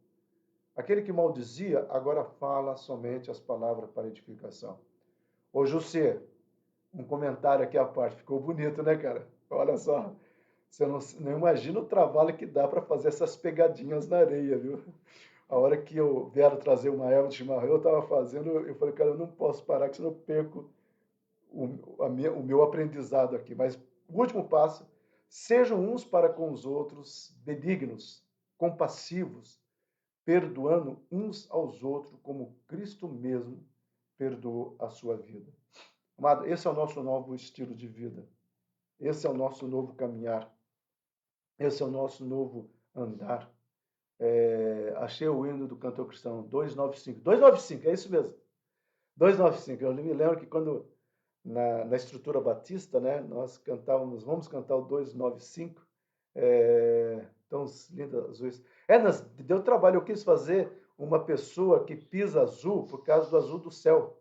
Aquele que maldizia, agora fala somente as palavras para edificação. Ô, José, um comentário aqui à parte, ficou bonito, né, cara? Olha só, você não imagina o trabalho que dá para fazer essas pegadinhas na areia, viu? A hora que eu vieram trazer uma erva de chimarrão, eu estava fazendo, eu falei, cara, eu não posso parar, que senão eu perco o meu aprendizado aqui. Mas o último passo, sejam uns para com os outros benignos, compassivos, perdoando uns aos outros, como Cristo mesmo perdoou a sua vida. Amado, esse é o nosso novo estilo de vida. Esse é o nosso novo caminhar. Esse é o nosso novo andar. Achei o hino do cantor cristão 295. 295, é isso mesmo. 295. Eu me lembro que quando, na estrutura batista, né, nós cantávamos, vamos cantar o 295. Tão lindas azuis. Deu trabalho, eu quis fazer uma pessoa que pisa azul por causa do azul do céu.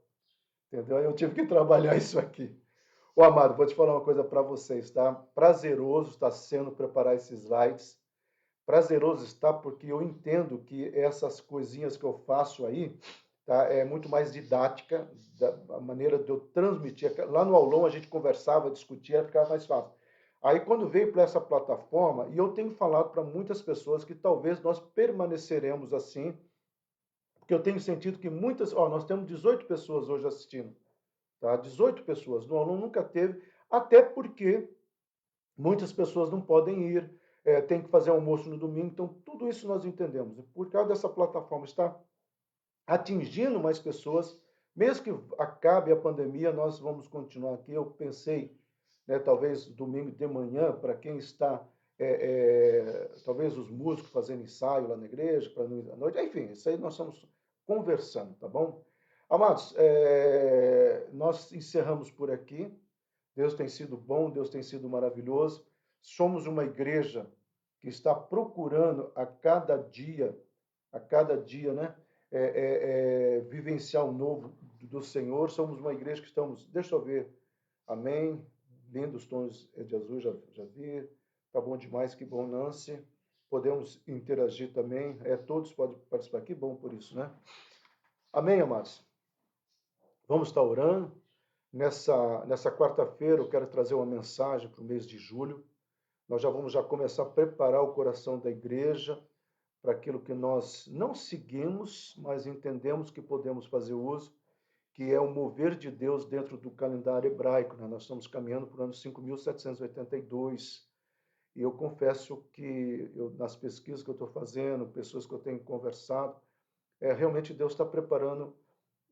Entendeu? Eu tive que trabalhar isso aqui. Ô, amado, vou te falar uma coisa para vocês, tá? Prazeroso está sendo preparar esses slides. Prazeroso está porque eu entendo que essas coisinhas que eu faço aí, tá? É muito mais didática, a maneira de eu transmitir. Lá no aulão a gente conversava, discutia, ficava mais fácil. Aí quando veio para essa plataforma, e eu tenho falado para muitas pessoas que talvez nós permaneceremos assim, porque eu tenho sentido que muitas, nós temos 18 pessoas hoje assistindo, tá? 18 pessoas, no aluno nunca teve, até porque muitas pessoas não podem ir, tem que fazer almoço no domingo, então tudo isso nós entendemos. E por causa dessa plataforma estar atingindo mais pessoas, mesmo que acabe a pandemia, nós vamos continuar aqui. Eu pensei, né, talvez domingo de manhã, para quem está, talvez os músicos fazendo ensaio lá na igreja, para não ir à noite, enfim, isso aí nós estamos conversando, tá bom? Amados, nós encerramos por aqui. Deus tem sido bom, Deus tem sido maravilhoso. Somos uma igreja que está procurando a cada dia, né, vivenciar o novo do Senhor. Somos uma igreja que estamos, deixa eu ver, amém, lindos tons de azul, já vi, tá bom demais, que bom, Nancy. Podemos interagir também, todos podem participar, que bom por isso, né? Amém, amados? Vamos estar orando. Nessa quarta-feira eu quero trazer uma mensagem para o mês de julho. Nós já vamos começar a preparar o coração da igreja para aquilo que nós não seguimos, mas entendemos que podemos fazer uso, que é o mover de Deus dentro do calendário hebraico, né? Nós estamos caminhando para o ano 5.782, e eu confesso que nas pesquisas que eu estou fazendo, pessoas que eu tenho conversado, realmente Deus está preparando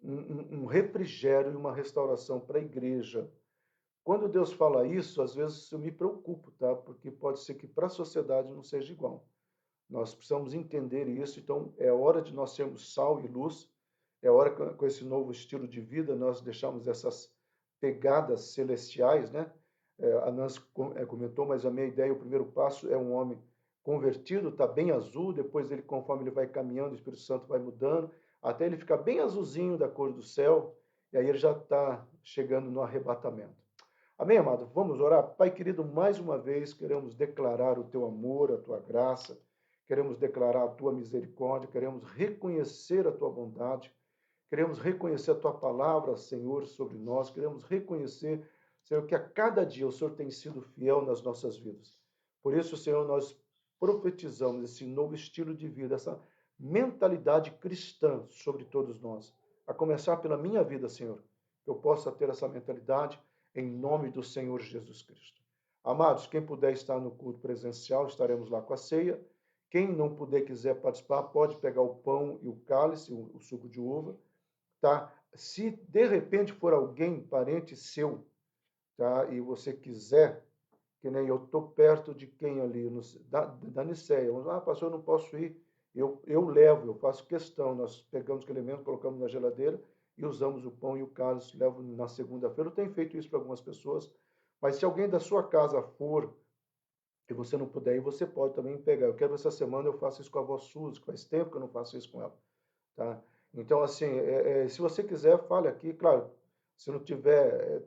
um refrigério e uma restauração para a igreja. Quando Deus fala isso, às vezes eu me preocupo, tá? Porque pode ser que para a sociedade não seja igual. Nós precisamos entender isso, então é hora de nós sermos sal e luz, é hora com esse novo estilo de vida nós deixarmos essas pegadas celestiais, né? A Nancy comentou, mas a minha ideia, o primeiro passo é um homem convertido, está bem azul, depois ele, conforme ele vai caminhando, o Espírito Santo vai mudando, até ele ficar bem azulzinho da cor do céu, e aí ele já está chegando no arrebatamento. Amém, amado? Vamos orar? Pai querido, mais uma vez queremos declarar o teu amor, a tua graça, queremos declarar a tua misericórdia, queremos reconhecer a tua bondade, queremos reconhecer a tua palavra, Senhor, sobre nós, queremos reconhecer, Senhor, que a cada dia o Senhor tem sido fiel nas nossas vidas. Por isso, Senhor, nós profetizamos esse novo estilo de vida, essa mentalidade cristã sobre todos nós, a começar pela minha vida, Senhor, que eu possa ter essa mentalidade em nome do Senhor Jesus Cristo. Amados, quem puder estar no culto presencial, estaremos lá com a ceia. Quem não puder, quiser participar, pode pegar o pão e o cálice, o suco de uva, tá? Se de repente for alguém, parente seu, tá? E você quiser, que nem eu estou perto de quem ali, da Niceia, pastor, eu não posso ir, eu levo, eu faço questão, nós pegamos o elemento, colocamos na geladeira e usamos o pão e o cálice, levo na segunda-feira, eu tenho feito isso para algumas pessoas, mas se alguém da sua casa for e você não puder ir, você pode também pegar. Eu quero essa semana eu faço isso com a avó Suzy, que faz tempo que eu não faço isso com ela, tá? Então, assim, se você quiser, fale aqui. Claro, se não tiver,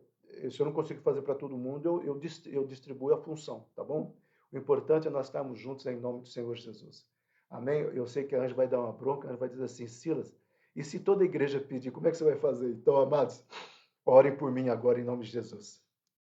se eu não consigo fazer para todo mundo, eu distribuo a função, tá bom? O importante é nós estarmos juntos em nome do Senhor Jesus. Amém? Eu sei que a Ângela vai dar uma bronca, a Ângela vai dizer assim, Silas, e se toda a igreja pedir, como é que você vai fazer? Então, amados, orem por mim agora em nome de Jesus.